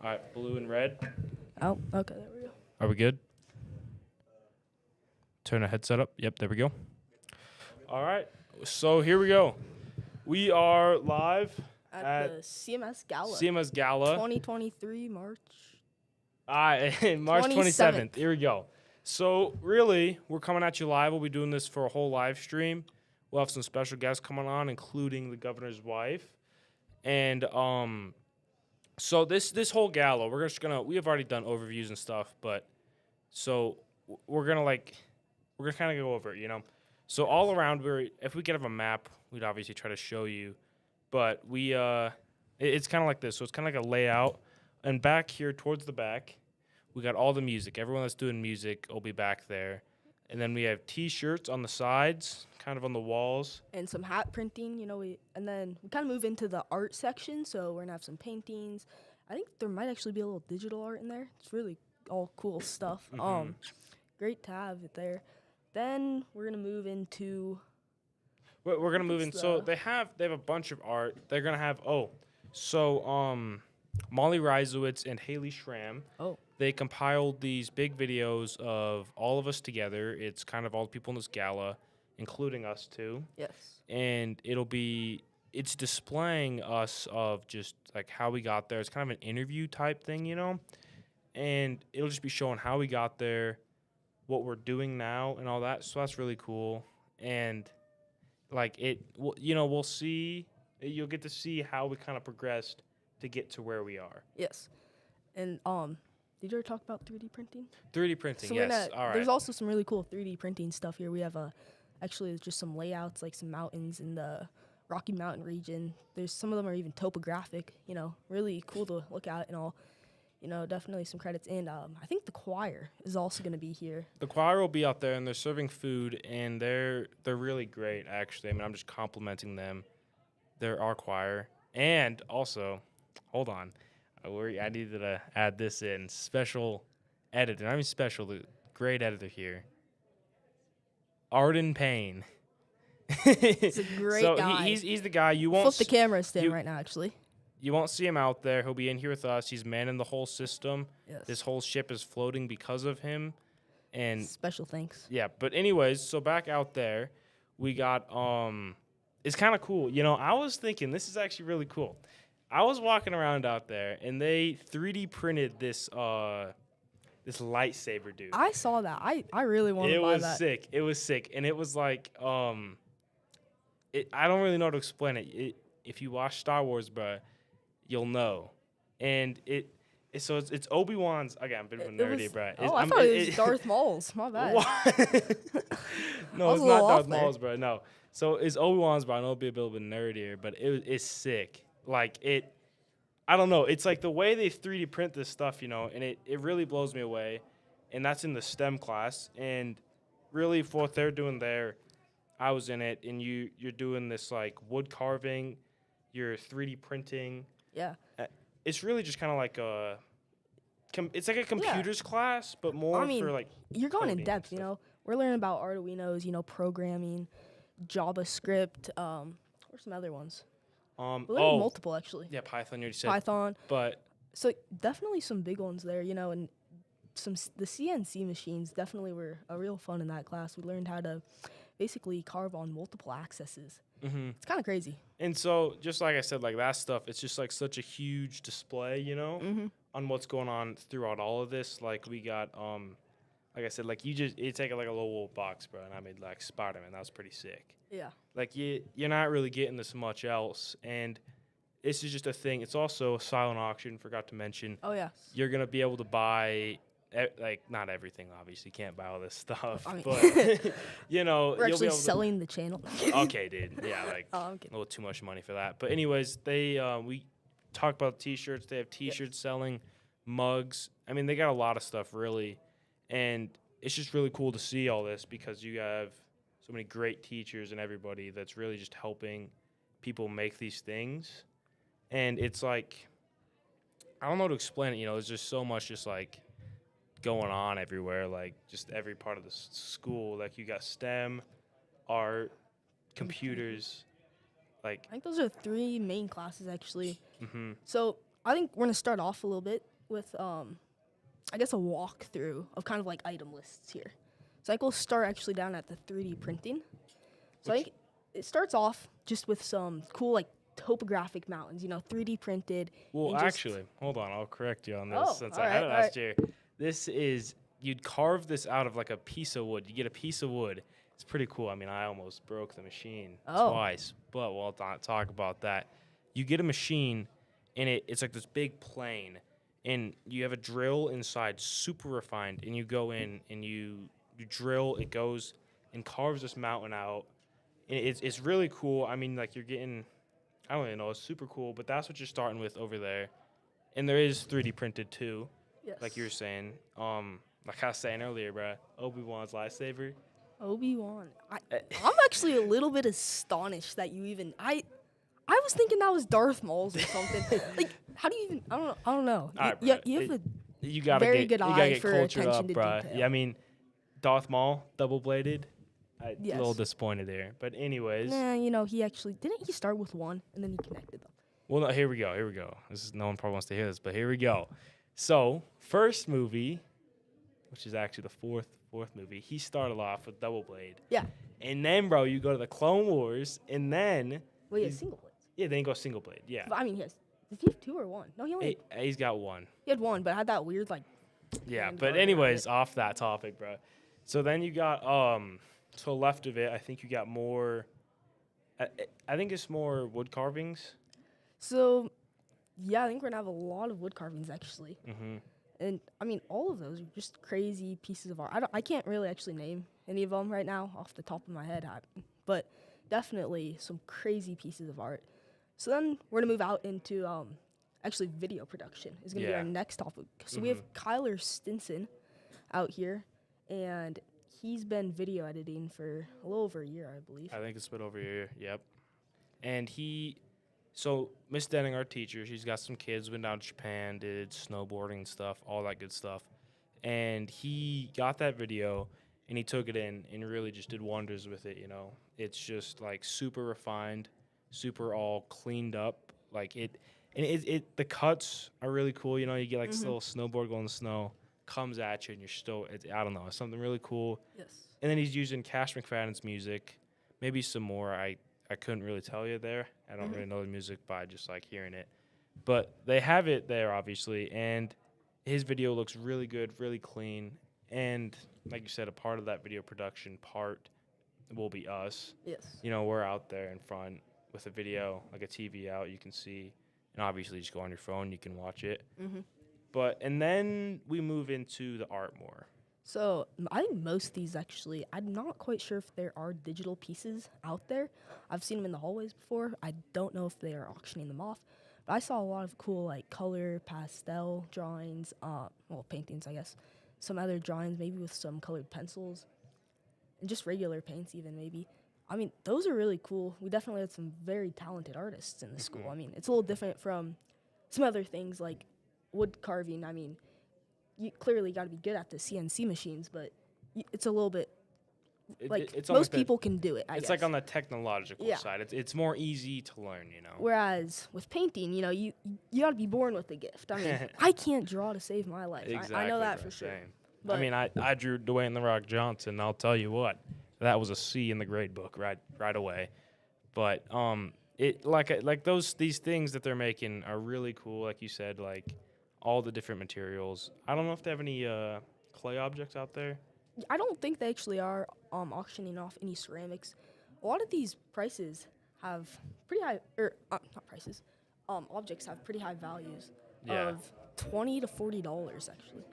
All right, blue and red. Oh, okay, there we go. Are we good? Turn the headset up. Yep, there we go. All right, so here we go. We are live At the CMS Gala. CMS Gala. 2023 March. March 27th. Here we go. So really, we're coming at you live. We'll be doing this for a whole live stream. We'll have some special guests coming on, including the governor's wife. And so this whole gala, we have already done overviews and stuff, but so we're gonna kind of go over it, you know. So all around, if we could have a map, we'd obviously try to show you, but it's kind of like this. So it's kind of like a layout, and back here towards the back, we got all the music. Everyone that's doing music will be back there, and then we have T-shirts on the sides, kind of on the walls, and some hat printing, and then we kind of move into the art section. So we're gonna have some paintings. I think there might actually be a little digital art in there. It's really all cool stuff. Mm-hmm. Great to have it there. Then we're gonna move into. We're gonna move in. So they have a bunch of art. They're gonna have Molly Reisowitz and Haley Schramm. Oh. They compiled these big videos of all of us together. It's kind of all the people in this gala, including us too. Yes. And it's displaying us of just like how we got there. It's kind of an interview type thing, you know? And it'll just be showing how we got there, what we're doing now and all that. So that's really cool. And like we'll see, you'll get to see how we kind of progressed to get to where we are. Yes. And did you ever talk about 3D printing? 3D printing, so yes. All right. There's also some really cool 3D printing stuff here. We have actually just some layouts, like some mountains in the Rocky Mountain region. There's some of them are even topographic, really cool to look at and all. Definitely some credits. And I think the choir is also going to be here. The choir will be out there, and they're serving food, and they're really great, actually. I mean, I'm just complimenting them. They're our choir. And also, hold on. I needed to add this in. Special editor. I mean special, the great editor here. Arden Payne. He's a great guy. He's the guy. You won't flip the camera stand right now, actually. You won't see him out there. He'll be in here with us. He's manning the whole system. Yes. This whole ship is floating because of him. And special thanks. Yeah, but anyways, so back out there, we got it's kind of cool. I was thinking this is actually really cool. I was walking around out there, and they 3D printed this lightsaber dude. I saw that. I really wanted to buy that. It was sick. It was sick, and it was like I don't really know how to explain it. If you watch Star Wars, bruh, you'll know. And it's Obi-Wan's. Again, I'm a bit of a nerdy, bruh. I thought it was Darth Maul's. My bad. No, it's not Darth Maul's, bruh. No. So it's Obi-Wan's, bruh. I know it'll be a bit nerdier, but it's sick. Like I don't know. It's like the way they 3D print this stuff, and it really blows me away. And that's in the STEM class. And really, for what they're doing there, I was in it, and you're doing this like wood carving, you're 3D printing. Yeah. It's really just kind of like it's like a computers class, but more for like. You're going in depth, We're learning about Arduinos, programming, JavaScript. Or some other ones. Multiple actually. Yeah, Python. You already said Python. But so definitely some big ones there, and the CNC machines definitely were a real fun in that class. We learned how to basically carve on multiple accesses. Mm-hmm. It's kind of crazy. And so, just like I said, like that stuff, it's just like such a huge display, mm-hmm. on what's going on throughout all of this. Like we got, like I said, like you take like a little box, bro, and I made like Spider-Man. That was pretty sick. Yeah. Like you're not really getting this much else, and this is just a thing. It's also a silent auction. Forgot to mention. Oh yeah. You're gonna be able to buy. Like not everything, obviously, you can't buy all this stuff, I mean, but we're actually selling the channel. Okay, dude, yeah, like a little too much money for that. But anyways, we talk about T-shirts. They have T-shirts selling, mugs. I mean, they got a lot of stuff really, and it's just really cool to see all this because you have so many great teachers and everybody that's really just helping people make these things, and it's like I don't know how to explain it. There's just so much just like going on everywhere, like just every part of the school. Like you got STEM, art, computers. Like I think those are 3 main classes actually. Mm-hmm. So I think we're gonna start off a little bit with I guess a walkthrough of kind of like item lists here. So I think we'll start actually down at the 3D printing. So I think it starts off just with some cool like topographic mountains, 3D printed. Well, actually, hold on. I'll correct you on this Oh, since all I had right, it all last year. This is, you'd carve this out of like a piece of wood. You get a piece of wood. It's pretty cool. I mean, I almost broke the machine twice, but we'll not talk about that. You get a machine, and it's like this big plane, and you have a drill inside, super refined, and you go in and you drill. It goes and carves this mountain out. And it's really cool. I mean, like you're getting, I don't even know, it's super cool, but that's what you're starting with over there. And there is 3D printed too, Yes. like you were saying. Like I was saying earlier, bro, Obi-Wan's lightsaber. Obi-Wan. I'm actually a little bit astonished that you even I was thinking that was Darth Maul's or something. Like, how do you even? I don't know. All right, You, bro. you have a You gotta very get, good you eye gotta get for cultured attention up, to bro. detail. Yeah, I mean, Darth Maul, double-bladed. A Yes. little disappointed there, but anyways. Nah, he actually didn't. He start with one and then he connected them. Well, no, here we go. This is, no one probably wants to hear this, but here we go. So, first movie, which is actually the fourth movie, he started off with double blade. Yeah. And then, bro, you go to the Clone Wars, and then Well, he has single blades. yeah, then you go single blade. Yeah, But, I mean, does he have two or one? No, he only he's got one. he had one, but had that weird like. Yeah, hand but guard around anyways, it. off that topic, bro. So then you got to the left of it, I think you got more. I think it's more wood carvings. So, yeah, I think we're gonna have a lot of wood carvings actually. Mm-hmm. And I mean, all of those are just crazy pieces of art. I can't really actually name any of them right now off the top of my head, but definitely some crazy pieces of art. So then we're gonna move out into actually video production is gonna be Yeah. our next topic. So we have Kyler Stinson out here, and he's been video editing for a little over a year, I believe. I think it's been over here. Yep. And so Miss Denning, our teacher, she's got some kids, went down to Japan, did snowboarding and stuff, all that good stuff. And he got that video and he took it in and really just did wonders with it, It's just like super refined, super all cleaned up. Like the cuts are really cool, you get like this little snowboard going in the snow, comes at you and you're still, I don't know, it's something really cool. Yes. And then he's using Cash McFadden's music, maybe some more. I couldn't really tell you there. I don't really know the music by just like hearing it. But they have it there, obviously, and his video looks really good, really clean. And like you said, a part of that video production part will be us. Yes. We're out there in front with a video, like a TV out, you can see. And obviously just go on your phone, you can watch it. And then we move into the art more. So I think most of these actually, I'm not quite sure if there are digital pieces out there. I've seen them in the hallways before. I don't know if they are auctioning them off. But I saw a lot of cool like color, pastel drawings, paintings, I guess. Some other drawings, maybe with some colored pencils. And just regular paints even, maybe. I mean, those are really cool. We definitely had some very talented artists in the school. I mean, it's a little different from some other things like wood carving. I mean, you clearly got to be good at the CNC machines, but it's a little bit It's most people can do it. I It's guess. like on the technological Yeah. side. It's more easy to learn, Whereas with painting, you got to be born with the gift. I mean, I can't draw to save my life. Exactly. I know that bro, for sure. same. But I mean, I drew Dwayne The Rock Johnson. I'll tell you what, that was a C in the grade book right away. But these things that they're making are really cool. Like you said, like all the different materials. I don't know if they have any clay objects out there. I don't think they actually are auctioning off any ceramics. A lot of these prices have pretty high, not prices. Objects have pretty high values of $20 to $40 actually.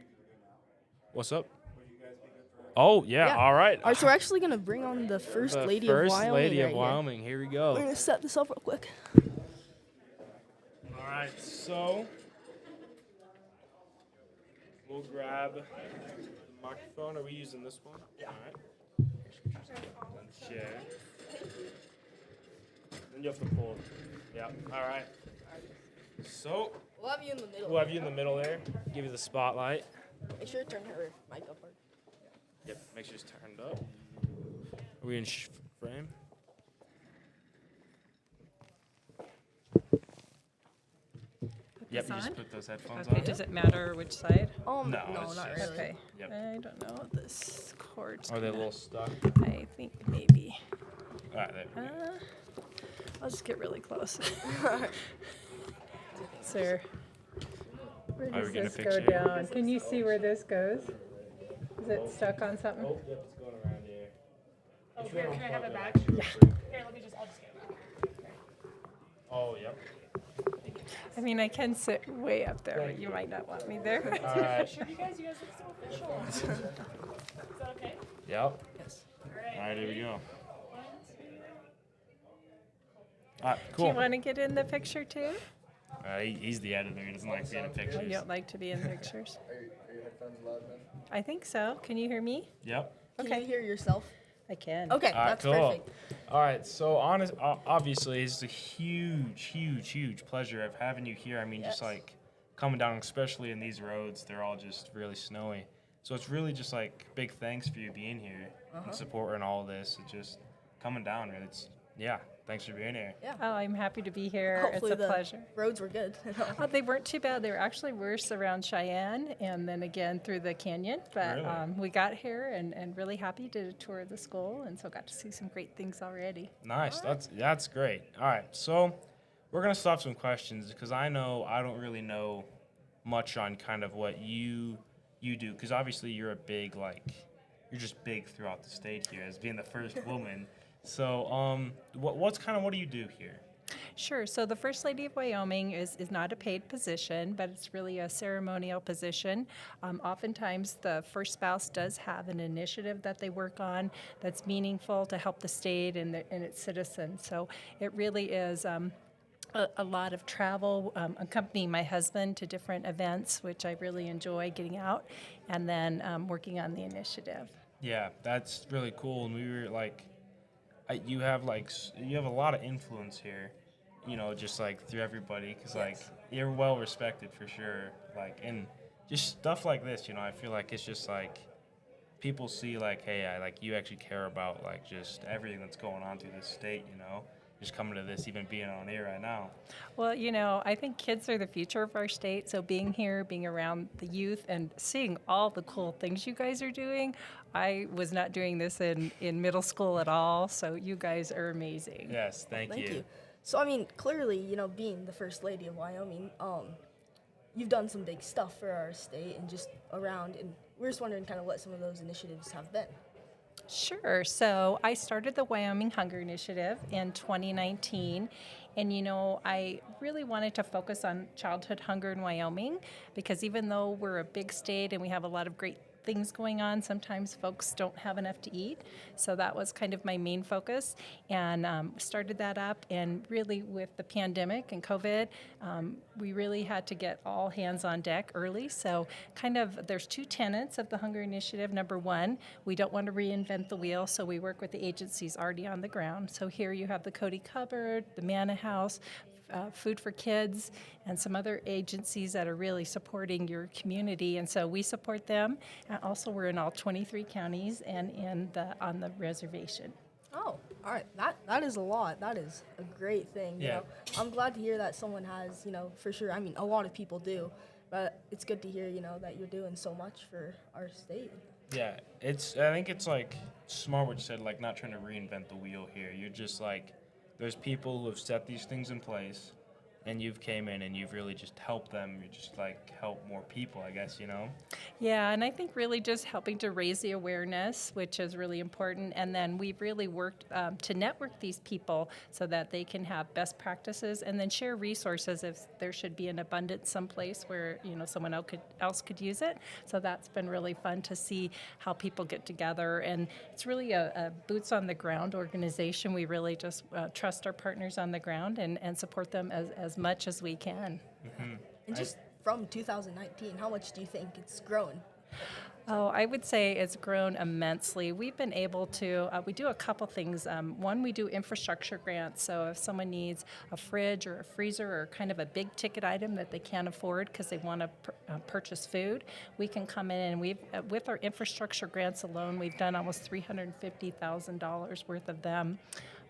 What's up? Oh yeah, all right. All right, so we're actually gonna bring on the first lady of First Wyoming. lady of right Wyoming. Here we Here. go. We're gonna set this up real quick. All right, so we'll grab the microphone. Are we using this one? Yeah. All right. And chair. Then you have to pull. Yeah. All right. So We'll have you in the middle. we'll have you in the middle there. Give you the spotlight. Make sure to turn her mic upward. Yep. Make sure it's turned up. Are we in frame? Yep, This you just on? put those headphones Okay, on. does it matter which side? No, No, it's not just- really. Okay. Yep. I don't know. This cord's Are they a kinda- little stuck? I think maybe. All right, there we go. I'll just get really close. Sir, where Are we does getting a this go picture? down? Can you see where this goes? Is it stuck on something? Oh, yep, it's going around here. Oh, here, can I have it back? Yeah. Here, let me just, I'll just get it back. Oh, yep. I mean, I can sit way up there, but you might not want me there. All right. Sure, you guys look so official. Is that okay? Yep. Yes. All right. All right, here we go. 1, 2. All right, Do cool. you want to get in the picture too? He's the editor. He doesn't like being in Oh, pictures. you don't like to be in pictures? Are your headphones loud then? I think so. Can you hear me? Yep. Can Okay. you hear yourself? I can. Okay, All right, that's cool. perfect. All right, so obviously, it's a huge pleasure of having you here. I mean, just Yes. like coming down, especially in these roads, they're all just really snowy. So it's really just like big thanks for you being here and supporting all this. It's just coming down. Really, thanks for being here. Yeah. Oh, I'm happy to be here. Hopefully it's a the pleasure. roads were good. Oh, they weren't too bad. They were actually worse around Cheyenne and then again through the canyon. But Really? we got here and really happy to tour the school, and so got to see some great things already. Nice. That's great. All right, so we're gonna stop some questions because I know I don't really know much on kind of what you do because obviously you're you're just big throughout the state here as being the first woman. So what do you do here? Sure. So the First Lady of Wyoming is not a paid position, but it's really a ceremonial position. Oftentimes, the first spouse does have an initiative that they work on that's meaningful to help the state and its citizens. So it really is a lot of travel, accompanying my husband to different events, which I really enjoy getting out, and then working on the initiative. Yeah, that's really cool. And we were like, you have a lot of influence here, just like through everybody, because like you're well respected for sure. Like, and just stuff like this, I feel like it's just like people see like, hey, you actually care about like just everything that's going on through this state, just coming to this, even being on air right now. Well, I think kids are the future of our state. So being here, being around the youth, and seeing all the cool things you guys are doing. I was not doing this in middle school at all. So you guys are amazing. Yes, thank you. So I mean, clearly, being the First Lady of Wyoming, you've done some big stuff for our state and just around, and we're just wondering kind of what some of those initiatives have been. Sure. So I started the Wyoming Hunger Initiative in 2019. And, I really wanted to focus on childhood hunger in Wyoming because even though we're a big state and we have a lot of great things going on, sometimes folks don't have enough to eat. So that was kind of my main focus, and started that up. And really with the pandemic and COVID, we really had to get all hands on deck early. So kind of there's two tenets of the Hunger Initiative. Number one, we don't want to reinvent the wheel, so we work with the agencies already on the ground. So here you have the Cody Cupboard, the Manna House, Food for Kids, and some other agencies that are really supporting your community. And so we support them. And also, we're in all 23 counties and on the reservation. Oh, all right. That is a lot. That is a great thing. Yeah. I'm glad to hear that someone has, for sure. I mean, a lot of people do, but it's good to hear, that you're doing so much for our state. Yeah, I think it's like smart what you said, like not trying to reinvent the wheel here. You're just like, there's people who have set these things in place, and you've came in and you've really just helped them. You just like help more people, I guess, Yeah, and I think really just helping to raise the awareness, which is really important. And then we've really worked to network these people so that they can have best practices and then share resources if there should be an abundance someplace where, someone else could use it. So that's been really fun to see how people get together. And it's really a boots on the ground organization. We really just trust our partners on the ground and support them as much as we can. Mm-hmm. And just from 2019, how much do you think it's grown? Oh, I would say it's grown immensely. We've been able to, we do a couple things. One, we do infrastructure grants. So if someone needs a fridge or a freezer or kind of a big ticket item that they can't afford because they want to purchase food, we can come in and with our infrastructure grants alone, we've done almost $350,000 worth of them.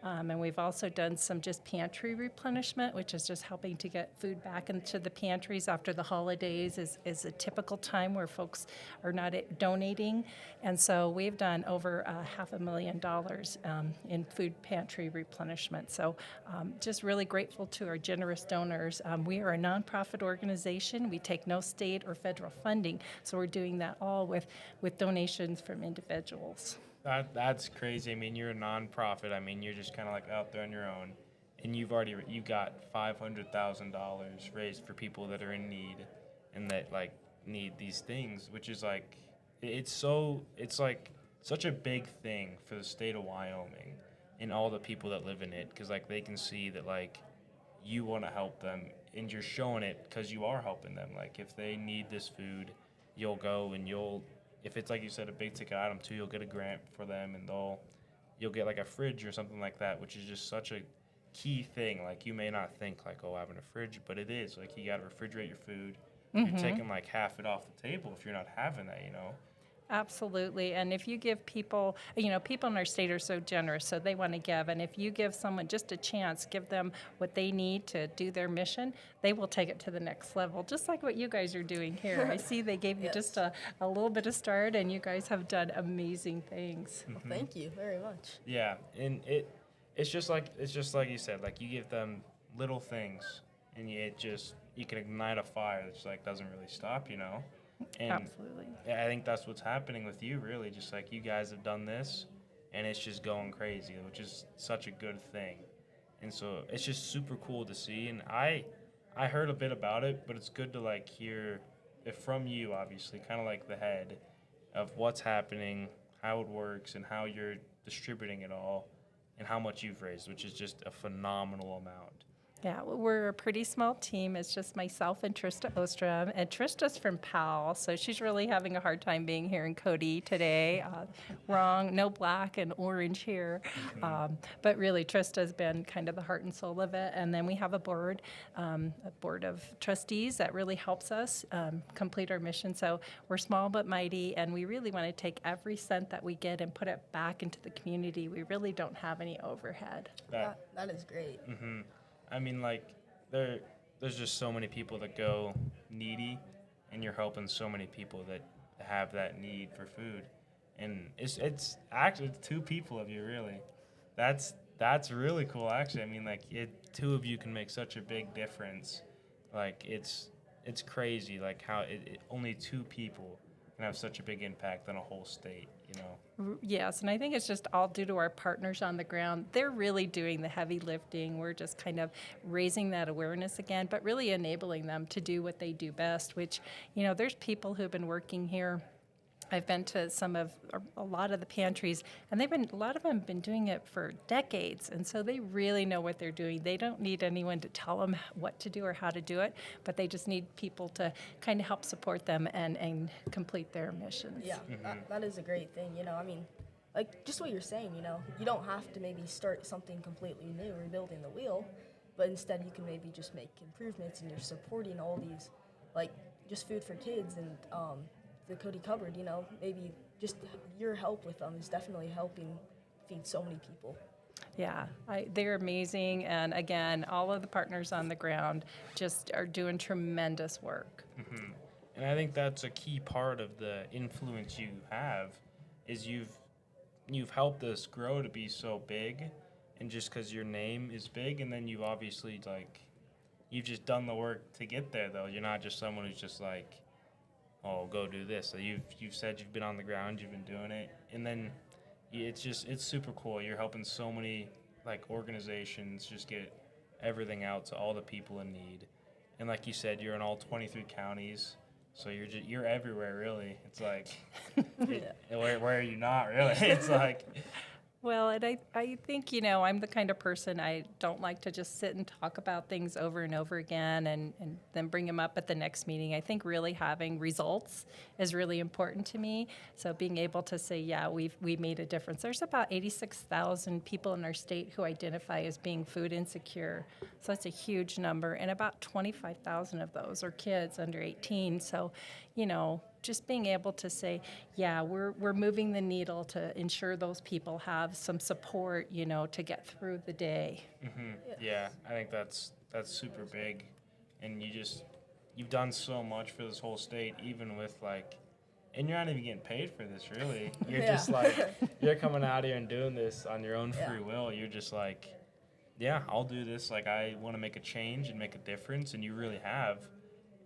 And we've also done some just pantry replenishment, which is just helping to get food back into the pantries after the holidays is a typical time where folks are not donating. And so we've done over $500,000 in food pantry replenishment. So just really grateful to our generous donors. We are a nonprofit organization. We take no state or federal funding, so we're doing that all with donations from individuals. That's crazy. I mean, you're a nonprofit. I mean, you're just kind of like out there on your own, and you got $500,000 raised for people that are in need, and that like need these things, which is like, it's like such a big thing for the state of Wyoming and all the people that live in it, because like they can see that like you want to help them, and you're showing it because you are helping them. Like if they need this food, you'll go and if it's like you said, a big ticket item too, you'll get a grant for them, and you'll get like a fridge or something like that, which is just such a key thing. Like you may not think like, oh, having a fridge, but it is. Like you got to refrigerate your food. You're taking like half it off the table if you're not having that, you know. Absolutely. And if you give people, people in our state are so generous, so they want to give. And if you give someone just a chance, give them what they need to do their mission, they will take it to the next level, just like what you guys are doing here. I see they gave you Yes. just a little bit of start, and you guys have done amazing things. Well, thank you very much. Yeah, and it's just like you said, like you give them little things, and you can ignite a fire that just like doesn't really stop, you know. And Absolutely. I think that's what's happening with you, really. Just like you guys have done this, and it's just going crazy, which is such a good thing. And so it's just super cool to see. And I heard a bit about it, but it's good to like hear it from you, obviously, kind of like the head of what's happening, how it works, and how you're distributing it all, and how much you've raised, which is just a phenomenal amount. Yeah, well, we're a pretty small team. It's just myself and Trista Ostrom. And Trista's from Powell, so she's really having a hard time being here in Cody today. Wrong, no black and orange here. But really, Trista's been kind of the heart and soul of it. And then we have a board of trustees that really helps us complete our mission. So we're small but mighty, and we really want to take every cent that we get and put it back into the community. We really don't have any overhead. That is great. I mean, like, there's just so many people that go needy, and you're helping so many people that have that need for food. And it's actually 2 people of you, really. That's really cool, actually. I mean, like, 2 of you can make such a big difference. Like, it's crazy, like, how only 2 people can have such a big impact on a whole state, you know? Yes, and I think it's just all due to our partners on the ground. They're really doing the heavy lifting. We're just kind of raising that awareness again, but really enabling them to do what they do best, which, there's people who've been working here. I've been to a lot of the pantries, and a lot of them have been doing it for decades, and so they really know what they're doing. They don't need anyone to tell them what to do or how to do it, but they just need people to kind of help support them and complete their missions. Yeah, that is a great thing. I mean, like just what you're saying, you don't have to maybe start something completely new, rebuilding the wheel, but instead you can maybe just make improvements, and you're supporting all these, like just food for kids and the Cody Cupboard, maybe just your help with them is definitely helping feed so many people. Yeah, they're amazing, and again, all of the partners on the ground just are doing tremendous work. And I think that's a key part of the influence you have, is you've helped us grow to be so big, and just because your name is big, and then you've obviously you've just done the work to get there, though. You're not just someone who's just like, oh, go do this. So you've said you've been on the ground, you've been doing it, and then it's super cool. You're helping so many like organizations just get everything out to all the people in need. And like you said, you're in all 23 counties, so you're everywhere really. It's like, where are you not really? It's like. Well, and I think, I'm the kind of person, I don't like to just sit and talk about things over and over again and then bring them up at the next meeting. I think really having results is really important to me. So being able to say, yeah, we made a difference. There's about 86,000 people in our state who identify as being food insecure. So that's a huge number. And about 25,000 of those are kids under 18. So, just being able to say, yeah, we're moving the needle to ensure those people have some support, to get through the day. Yeah, I think that's super big, and you've done so much for this whole state, even with like, and you're not even getting paid for this, really. You're Yeah. just like, you're coming out here and doing this on your own Yeah. free will. You're just like, yeah, I'll do this. Like, I want to make a change and make a difference, and you really have,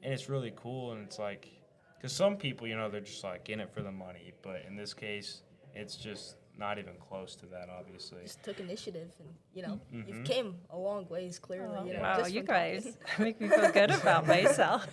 and it's really cool. And it's like, because some people, they're just like in it for the money, but in this case, it's just not even close to that, obviously. Just took initiative, and Mm-hmm. you've came a long ways. Clearly, Wow, just you from talking. guys make me feel good about myself.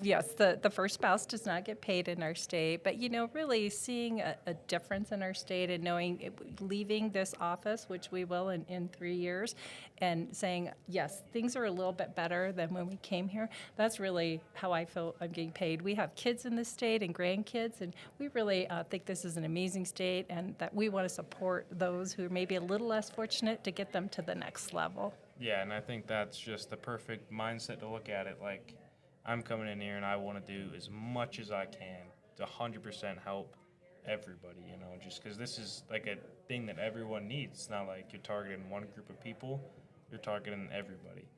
Yes, the first spouse does not get paid in our state, but really seeing a difference in our state and knowing leaving this office, which we will in 3 years, and saying, yes, things are a little bit better than when we came here. That's really how I feel I'm getting paid. We have kids in this state and grandkids, and we really think this is an amazing state, and that we want to support those who are maybe a little less fortunate to get them to the next level. Yeah, and I think that's just the perfect mindset to look at it. Like, I'm coming in here and I want to do as much as I can to 100% help everybody, just because this is like a thing that everyone needs. It's not like you're targeting one group of people, you're targeting everybody.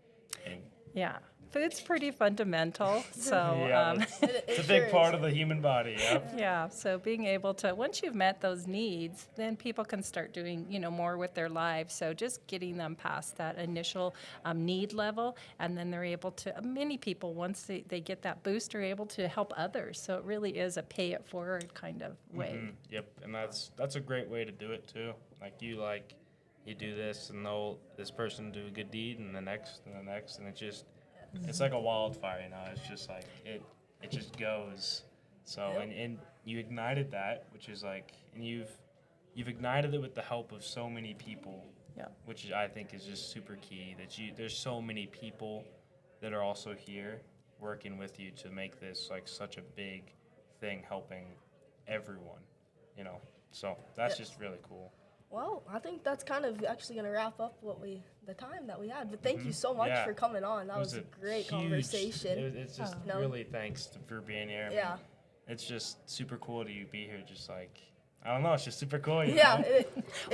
And Yeah, food's pretty fundamental, so yeah, it's a big part of the human body. Yep. yeah, so being able to, once you've met those needs, then people can start doing, more with their lives. So just getting them past that initial need level, and then they're able to, many people, once they get that boost, are able to help others. So it really is a pay it forward kind of way. Mm-hmm. Yep, and that's a great way to do it too. You do this, and this person do a good deed, and the next, and it's like a wildfire, It's just like it just goes. So and you ignited that, which is like, and you've ignited it with the help of so many people, Yeah. which I think is just super key. There's so many people that are also here working with you to make this like such a big thing, helping everyone, So that's just really cool. Well, I think that's kind of actually going to wrap up the time that we had. But thank you so much Yeah. for coming on. That was a great conversation. It's just No. really thanks for being here. Yeah. It's just super cool to be here. Just like, I don't know, it's just super cool. Yeah.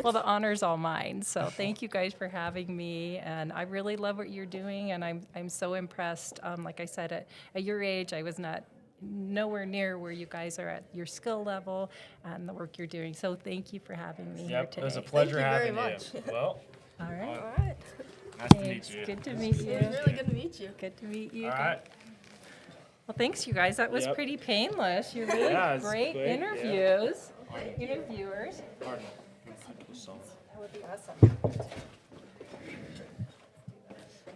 Well, the honor's all mine. So thank you guys for having me, and I really love what you're doing, and I'm so impressed. Like I said, at your age, I was nowhere near where you guys are at your skill level and the work you're doing. So thank you for having me here Yep, today. it was a pleasure you very having much. you. Well, All right. All right. nice to meet Thanks. you. Good to meet you. It was really good to meet you. Good to meet you. All right. Well, thanks, you guys. That was Yep. pretty painless. You're really Yeah, it's great quick, yeah. interviewers. Interviewers. Pardon. That would be awesome.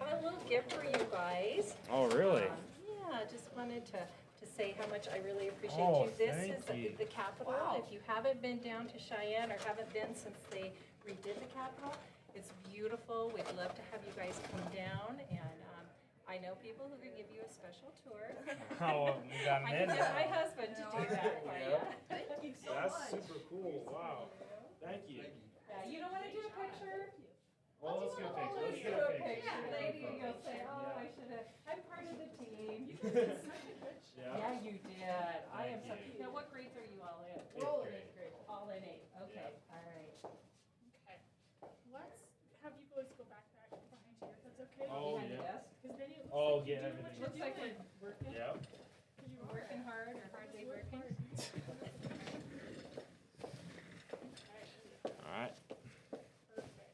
I have a little gift for you guys. Oh, really? Yeah, just wanted to say how much I really appreciate Oh, you. This thank is you. the Capitol. If you haven't been down to Cheyenne or haven't been since they redid the Capitol, it's beautiful. We'd love to have you guys come down, and I know people who could give you a special tour. Oh, well, you got I him can in. get my husband to do that for you. Thank you so That's much. super cool. Wow. Thank you. Yeah, you don't want to do a picture? Well, let's get a picture. Let's Let's do get a a picture. picture. Lady, you'll say, oh, I should have, I'm part of the team. Yeah. Yeah, you did. I am so, Thank you. now what grades are you all in? Eighth All in grade. eighth grade. All in eighth, okay, Yeah. all right. Okay. Let's have you boys go back behind here, if that's okay? Oh, Behind the yeah. desk? Because then it looks Oh, like get you're doing what everything. you're Looks like doing. we're working, Yep. working hard or hardly working. All right. Perfect.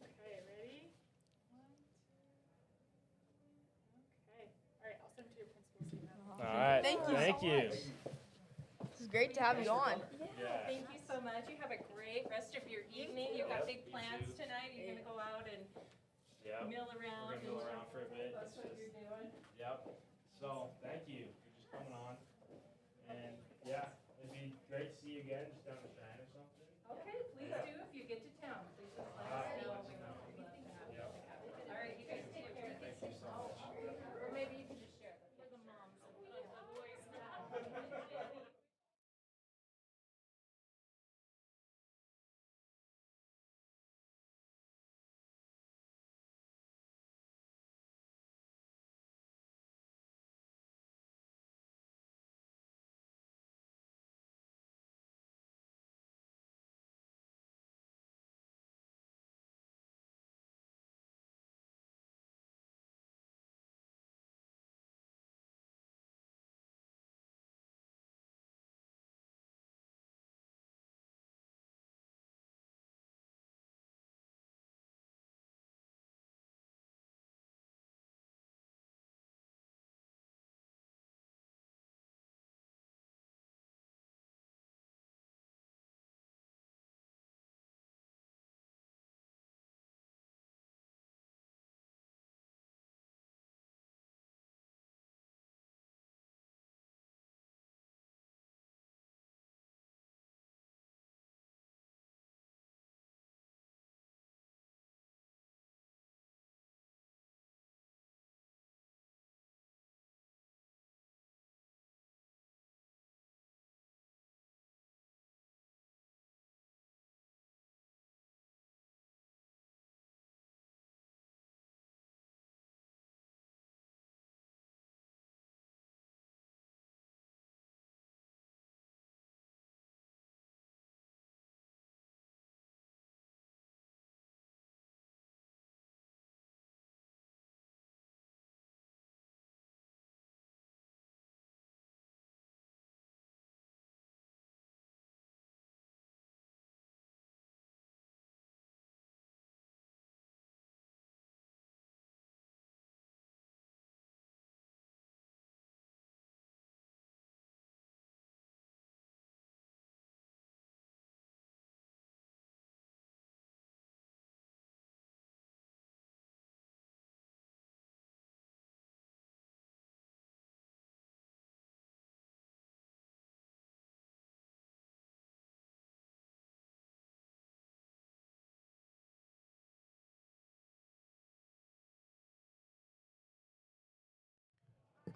Okay, ready? 1, 2. Okay. All right, I'll send it to your principal's email. All right. Thank you so Thank you. This is great to have you on. Yeah, thank you so much. You have a great rest of your evening. You've got big plans tonight. You're gonna go out and Yep. mill We're around. gonna go around for a bit. That's It's what just- you're doing. Yep. So, thank you for just coming on. And yeah, it'd be great to see you again, just down the Cheyenne or something. Okay, please do if you get to town. Please just let us know. We would love to have you. All right, you guys take care. Thank you so much. Or maybe you can just share that for the moms of the boys.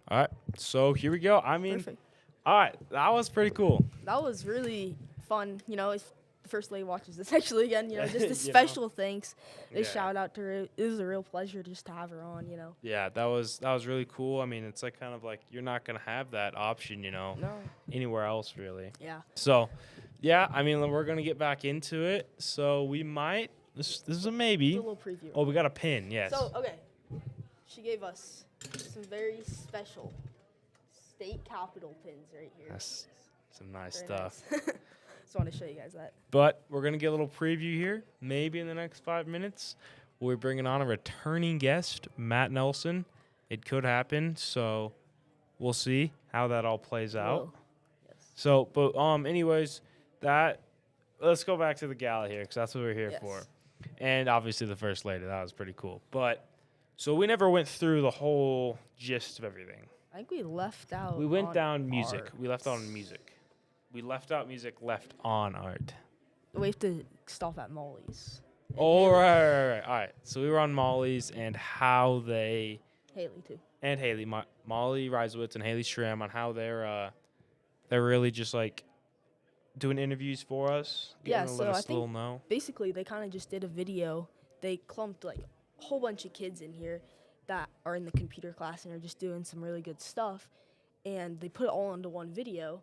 All right. So here we go. I mean, Perfect. all right. That was pretty cool. That was really fun. You know, if the first lady watches this actually again, you know, just a You special thanks. A Yeah. shout out to her. It was a real pleasure just to have her on, you know. Yeah, that was really cool. I mean, it's like kind of like you're not gonna have that option, No. anywhere else really. Yeah. So, yeah, I mean, we're gonna get back into it. So we might. This is a Do maybe. a little preview. Oh, we got a pin. Yes. So, okay. She gave us some very special state capitol pins right here. That's some nice Very stuff. nice. Just want to show you guys that. But we're gonna get a little preview here. Maybe in the next 5 minutes, we're bringing on a returning guest, Matt Nelson. It could happen. So we'll see how that all plays out. Whoa. Yes. So, but anyways, let's go back to the gala here because that's what we're here Yes. for, and obviously the first lady. That was pretty cool. But so we never went through the whole gist of everything. I think we left out. We went on down music. We left arts. on music. We left out music. Left on art. We have to stop at Molly's. Oh right. All right. So we were on Molly's and how they Haley too. and Haley, Molly Reisowitz and Haley Schramm on how they're really just like doing interviews for us. Yeah, Getting to so let I us little think know. basically they kind of just did a video. They clumped like a whole bunch of kids in here that are in the computer class and are just doing some really good stuff, and they put it all into one video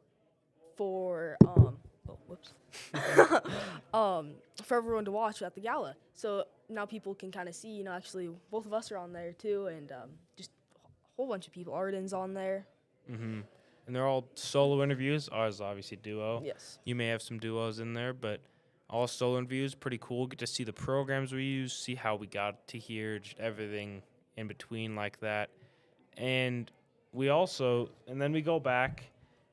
for for everyone to watch at the gala. So now people can kind of see, you know, actually both of us are on there too, and just a whole bunch of people. Arden's on there. Mm-hmm. And they're all solo interviews. Ours obviously duo. Yes. You may have some duos in there, but all solo interviews. Pretty cool. Get to see the programs we use, see how we got to here, just everything in between like that. And we also, and then we go back,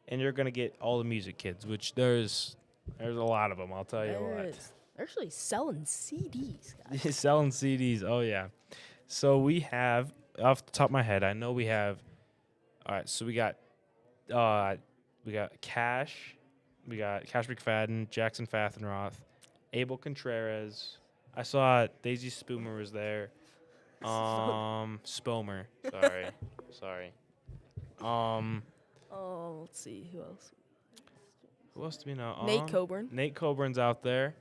and you're gonna get all the music kids, which there's a lot of them. I'll tell you There what. is. They're actually selling CDs, guys. Selling CDs. Oh yeah. So we have, off the top of my head, I know we have. All right. So we got Cash, we got Cash McFadden, Jackson Fathenroth, Abel Contreras. I saw Daisy Spoomer was there. Spomer. Sorry. Oh, let's see who else. Who else do we know? Nate Coburn. Nate Coburn's out there.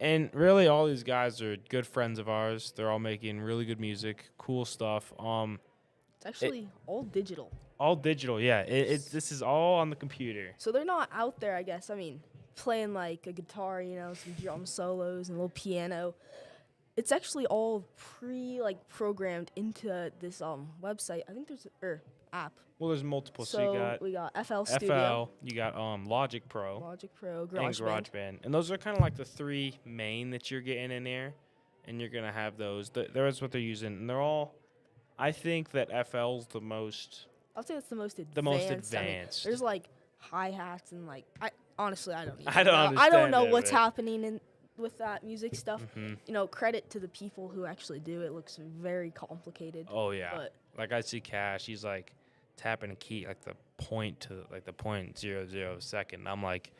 And really all these guys are good friends of ours. They're all making really good music, cool stuff. It's actually all digital. All digital, yeah. This is all on the computer. So they're not out there, I guess. I mean, playing like a guitar, you know, some drum solos and a little piano. It's actually all programmed into this website. I think there's app. Well, there's multiple. So So you got we got FL Studio, you got Logic Pro, Logic Pro, and GarageBand. GarageBand. And those are kind of like the three main that you're getting in there. And you're going to have those. That's what they're using. And they're all, I think that FL's the most. I'll say it's the most advanced. The most I mean, advanced. there's like hi-hats and like honestly I don't even I don't know. I understand don't know it, what's but- happening with that music stuff. Mhm. You know, credit to the people who actually do it. It looks very complicated. Oh, yeah. But Like I see Cash, he's like tapping a key, like the point to like the 0.00 second. I'm like,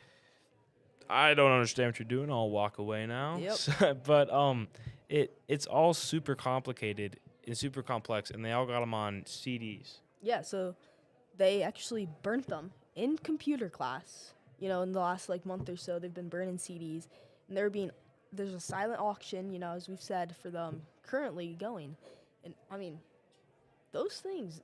I don't understand what you're doing. I'll walk away now. Yep. But it's all super complicated and super complex, and they all got them on CDs. yeah, so they actually burnt them in computer class. You know, in the last like month or so, they've been burning CDs, and there's a silent auction. You know, as we've said, for them currently going, and I mean, those things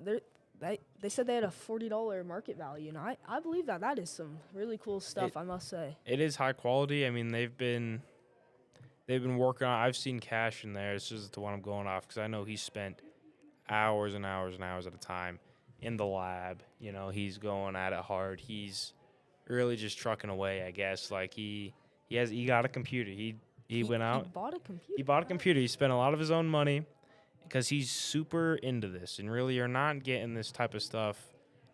they said they had a $40 market value, and I believe that is some really cool stuff. I must say. It is high quality. I mean, they've been working on. I've seen Cash in there. It's just the one I'm going off because I know he spent hours and hours and hours at a time in the lab. You know, he's going at it hard. He's really just trucking away, I guess. Like he got a computer. He went out. He bought a computer. He bought a computer. He spent a lot of his own money because he's super into this, and really you're not getting this type of stuff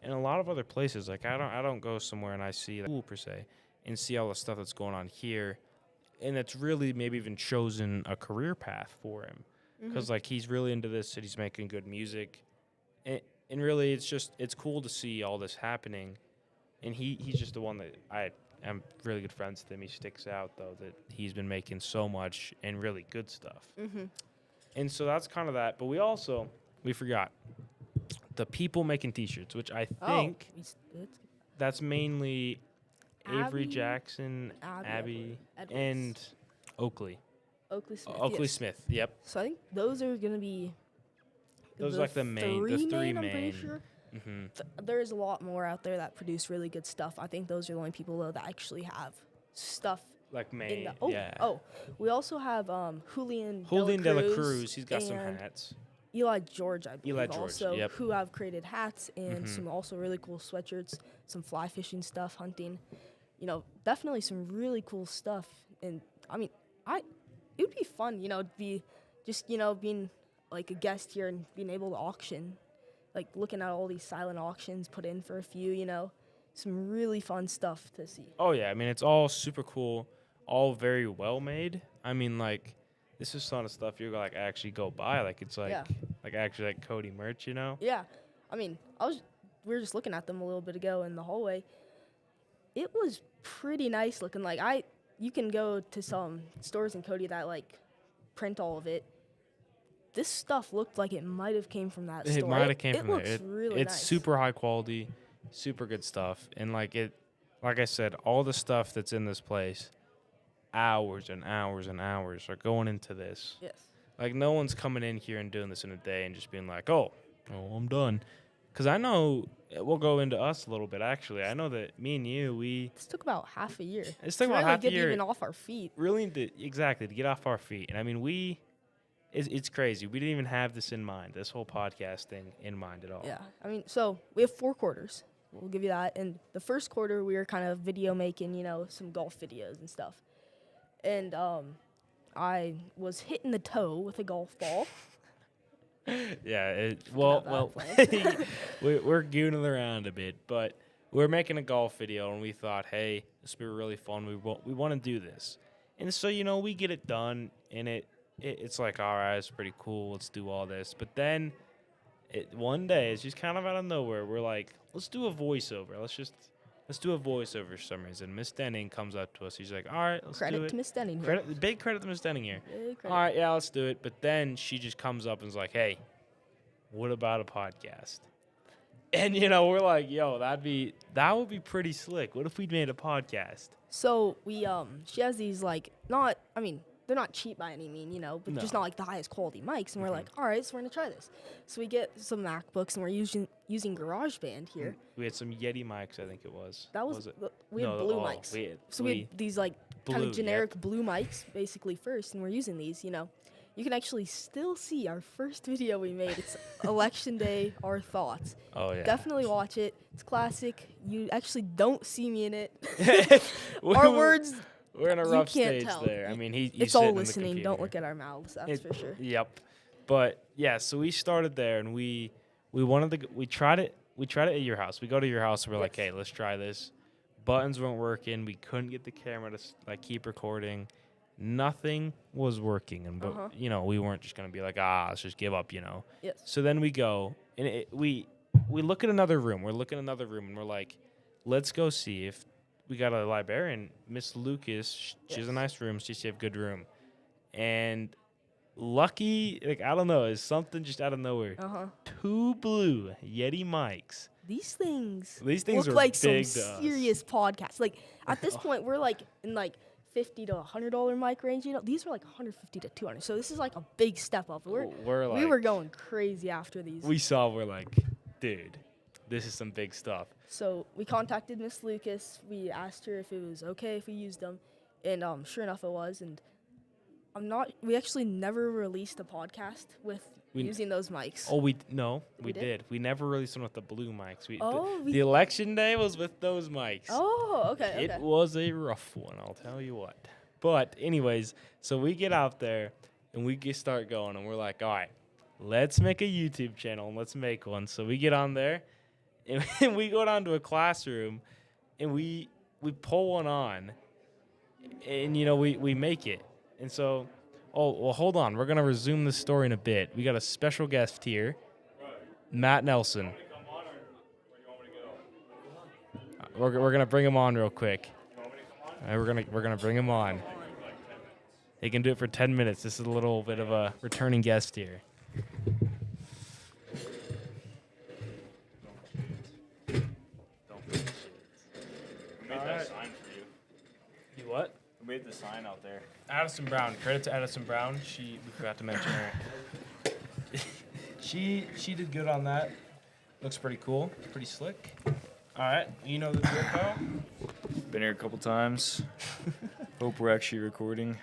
in a lot of other places. Like I don't go somewhere and I see like, school per se and see all the stuff that's going on here, and it's really maybe even chosen a career path for him because like he's really into this and he's making good music, and really it's cool to see all this happening, and he's just the one that I'm really good friends with him. He sticks out though that he's been making so much and really good stuff. Mm-hmm. And so that's kind of that. But we forgot the people making T-shirts, which I Oh, think it's that's mainly Avery Abby- Jackson, Abby, Edwards. and Oakley. Oakley Smith. Oakley yes. Smith. Yep. So I think those are gonna be Those are like the main, the three I'm pretty main. sure. Mm-hmm. There's a lot more out there that produce really good stuff. I think those are the only people though that actually have stuff Like in main. the. We also have Julian De La Cruz. He's got some and hats. Eli George, I believe, Eli George, also, yep. who have created hats and Mhm. some also really cool sweatshirts, some fly fishing stuff, hunting. You know, definitely some really cool stuff. And I mean, it would be fun, you know, to be just, you know, being like a guest here and being able to auction, like looking at all these silent auctions, put in for a few, you know, some really fun stuff to see. Oh yeah, I mean it's all super cool, all very well made. I mean like this is some of the stuff you're gonna like actually go buy. Like it's like Yeah. like actually like Cody merch, you know? Yeah, I mean, we were just looking at them a little bit ago in the hallway. It was pretty nice looking. Like you can go to some stores in Cody that like print all of it. This stuff looked like it might have came from that store. It might have came from looks there. really It's nice. super high quality, super good stuff, and like I said, all the stuff that's in this place, hours and hours and hours are going into this. Yes. Like no one's coming in here and doing this in a day and just being like, oh, I'm done. Because I know we'll go into us a little bit. Actually, I know that me and you, This took about half a year. It's took to about really half a get year. even off our feet. really to get off our feet. And I mean, it's crazy. We didn't even have this in mind, this whole podcast thing in mind at all. Yeah. I mean, so we have 4 quarters. We'll give you that. And the first quarter, we were kind of video making, you know, some golf videos and stuff. And I was hitting the toe with a golf ball. Yeah. Forgot Well, that we're gooning around a bit, but we're making a golf video, and we thought, hey, this will be really fun. We want to do this. And so, you know, we get it done, and it's like, all right, it's pretty cool. Let's do all this. But then one day, it's just kind of out of nowhere. We're like, let's do a voiceover. Let's do a voiceover for some reason. Miss Denning comes up to us. He's like, all right, let's do Credit it. to Miss Denning here. Big credit to Miss Denning here. Big credit. All right, yeah, let's do it. But then she just comes up and is like, hey, what about a podcast? And, you know, we're like, yo, that would be pretty slick. What if we made a podcast? So we she has these like they're not cheap by any mean, you know, but just No. not like the highest quality mics. And we're like, all right, so we're gonna try this. So we get some MacBooks and we're using GarageBand here. We had some Yeti mics, I think it was. That was it? we had No, blue oh, mics. we We had these like kind blue, of generic blue mics basically first, and we're using these. You know, you can actually still see our first video we made. It's Election Day, Our Thoughts. Oh, yeah. Definitely watch it. It's classic. You actually don't see me in it. We- Our we- words. We're in a you rough can't stage tell. there. I mean, he's It's all sitting in the listening. Don't computer. look at our mouths. That's for sure. Yep. But yeah, so we started there, and we tried it at your house. We go to your house, and we're like, Yes. hey, let's try this. Buttons weren't working. We couldn't get the camera to like keep recording. Nothing was working, and Uh-huh. you know, we weren't just gonna be like, let's just give up, you know. Yes. So then we go, and we look at another room. We're looking at another room, and we're like, let's go see if we got a librarian, Miss Lucas. She has a Yes. nice room. She have a good room, and lucky, like I don't know, is something just out of nowhere. 2 blue Yeti mics. These things These things look are like some big to us. serious podcasts. Like at this point, we're like in like $50 to $100 mic range. You know, these are like $150 to $200. So this is like a big step up. We're We like, were going crazy after these. we're like, dude, this is some big stuff. So we contacted Miss Lucas. We asked her if it was okay if we used them, and sure enough, it was. And we actually never released a podcast with using those mics. Oh, we did. did? We never released one with the blue mics. Oh, the election day was with those mics. Oh, okay. It was a rough one, I'll tell you what. But anyways, so we get out there and we start going, and we're like, all right, let's make a YouTube channel and let's make one. So we get on there, and we go down to a classroom, and we pull one on, and you know we make it. And so, hold on, we're gonna resume this story in a bit. We got a special guest here, Matt Nelson. We're gonna bring him on real quick. All right, we're gonna bring him on. He can do it for 10 minutes. This is a little bit of a returning guest here. sign out there. Addison Brown. Credit to Addison Brown. We forgot to mention her. she did good on that. Looks pretty cool. Pretty slick. All right. You know the drill, pal? Been here a couple times. Hope we're actually recording.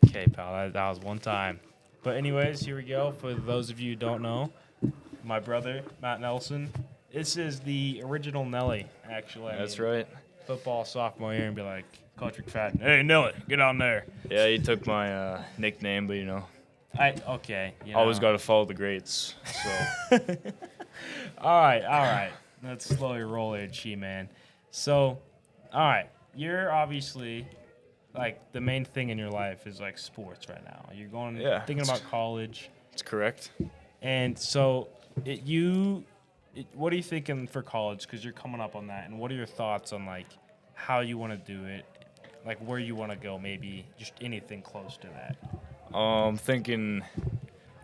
Okay, pal. That was one time. But anyways, here we go. For those of you who don't know, my brother, Matt Nelson. This is the original Nelly, actually. That's right. Football sophomore year and be like, Coach McFadden, hey, Nelly, get on there. Yeah, he took my nickname, but, Okay. always got to follow the greats. So All right. Let's slowly roll here, Chi, man. So, all right, you're obviously, like, the main thing in your life is, like, sports right now. You're thinking about college. it's correct. And so, what are you thinking for college? Because you're coming up on that. And what are your thoughts on, like, how you want to do it? Like, where you want to go, maybe just anything close to that. I'm thinking,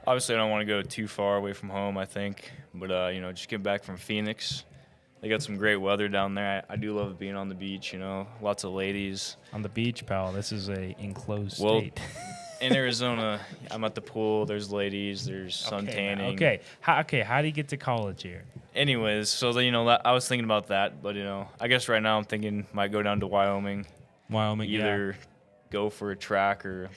obviously, I don't want to go too far away from home, I think. But, just get back from Phoenix. They got some great weather down there. I do love being on the beach, lots of ladies. On the beach, pal. This is a enclosed Well, state. In Arizona, I'm at the pool. There's ladies. There's sun tanning. Okay. How do you get to college here? Anyways, so I was thinking about that, but I guess right now I'm thinking might go down to Wyoming. Either go for a track or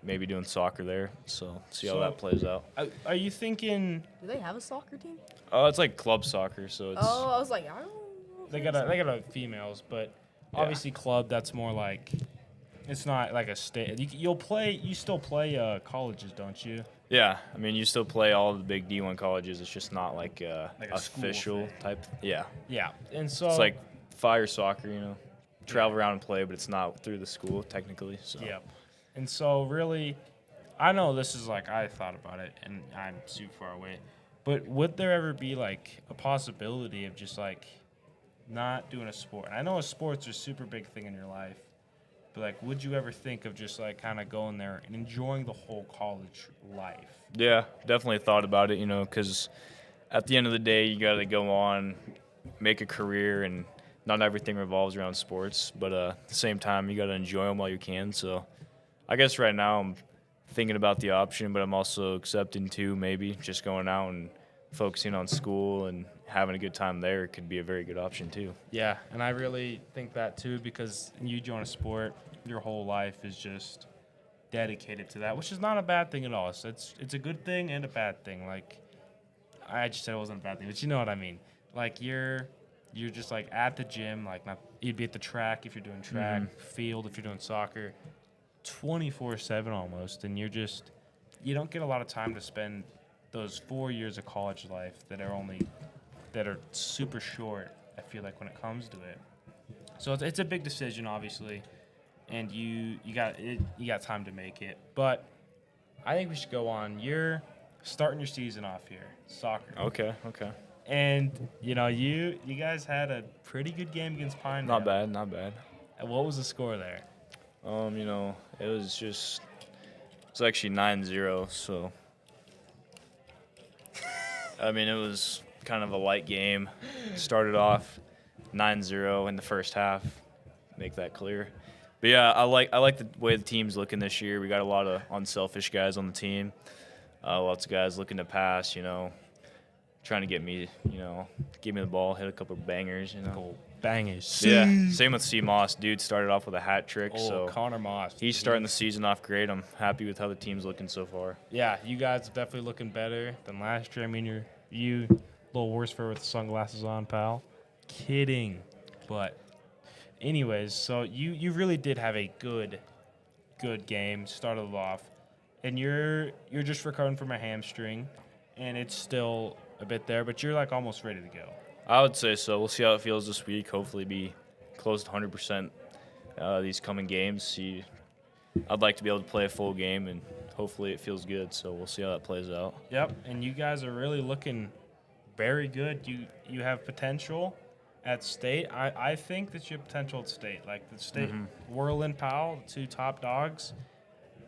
maybe doing soccer there. So see how that plays out. Are you thinking Do they have a soccer team? Oh, it's like club soccer, so it's Oh, I was like, I don't know. they got a females, but obviously club that's more like it's not like a state. You still play colleges, don't you? yeah. I mean, you still play all the big D1 colleges. It's just not like a school official thing. type. Yeah, Yeah, and so it's like fire soccer. Travel around and play, but it's not through the school technically. So yeah, and so really, I know this is like I thought about it, and I'm super far away. But would there ever be like a possibility of just like not doing a sport? And I know sports are a super big thing in your life, but like, would you ever think of just like kind of going there and enjoying the whole college life? Yeah, definitely thought about it, because at the end of the day, you got to go on, make a career, and not everything revolves around sports. But at the same time, you got to enjoy them while you can. So I guess right now I'm thinking about the option, but I'm also accepting too, maybe just going out and focusing on school and having a good time there could be a very good option too. Yeah, and I really think that too because you join a sport, your whole life is just dedicated to that, which is not a bad thing at all. So it's a good thing and a bad thing. Like I just said it wasn't a bad thing, but you know what I mean. Like you're just like at the gym, like you'd be at the track if you're doing track, field if you're doing soccer, 24/7 almost, and you don't get a lot of time to spend those 4 years of college life that are super short. I feel like when it comes to it, so it's a big decision, obviously, and you got time to make it. But I think we should go on. You're starting your season off here, soccer. Okay. And you guys had a pretty good game against Pinedale. Not bad. And what was the score there? It was actually 9-0, so I mean, it was kind of a light game. Started off 9-0 in the first half. Make that clear. But yeah, I like the way the team's looking this year. We got a lot of unselfish guys on the team. Lots of guys looking to pass, trying to get me, give me the ball, hit a couple of bangers, Goal bangers. Yeah, same with C. Moss. Dude started off with a hat trick. So Connor Moss. he's starting the season off great. I'm happy with how the team's looking so far. Yeah, you guys are definitely looking better than last year. I mean, you a little worse for with the sunglasses on, pal. Kidding. But anyways, so you really did have a good game. Started it off. And you're just recovering from a hamstring, and it's still a bit there, but you're like almost ready to go. I would say so. We'll see how it feels this week. Hopefully be close to 100% these coming games. I'd like to be able to play a full game, and hopefully it feels good. So we'll see how that plays out. Yep, and you guys are really looking very good. You have potential at state. I think that you have potential at state. Like the state, Whirlin, Powell, the two top dogs,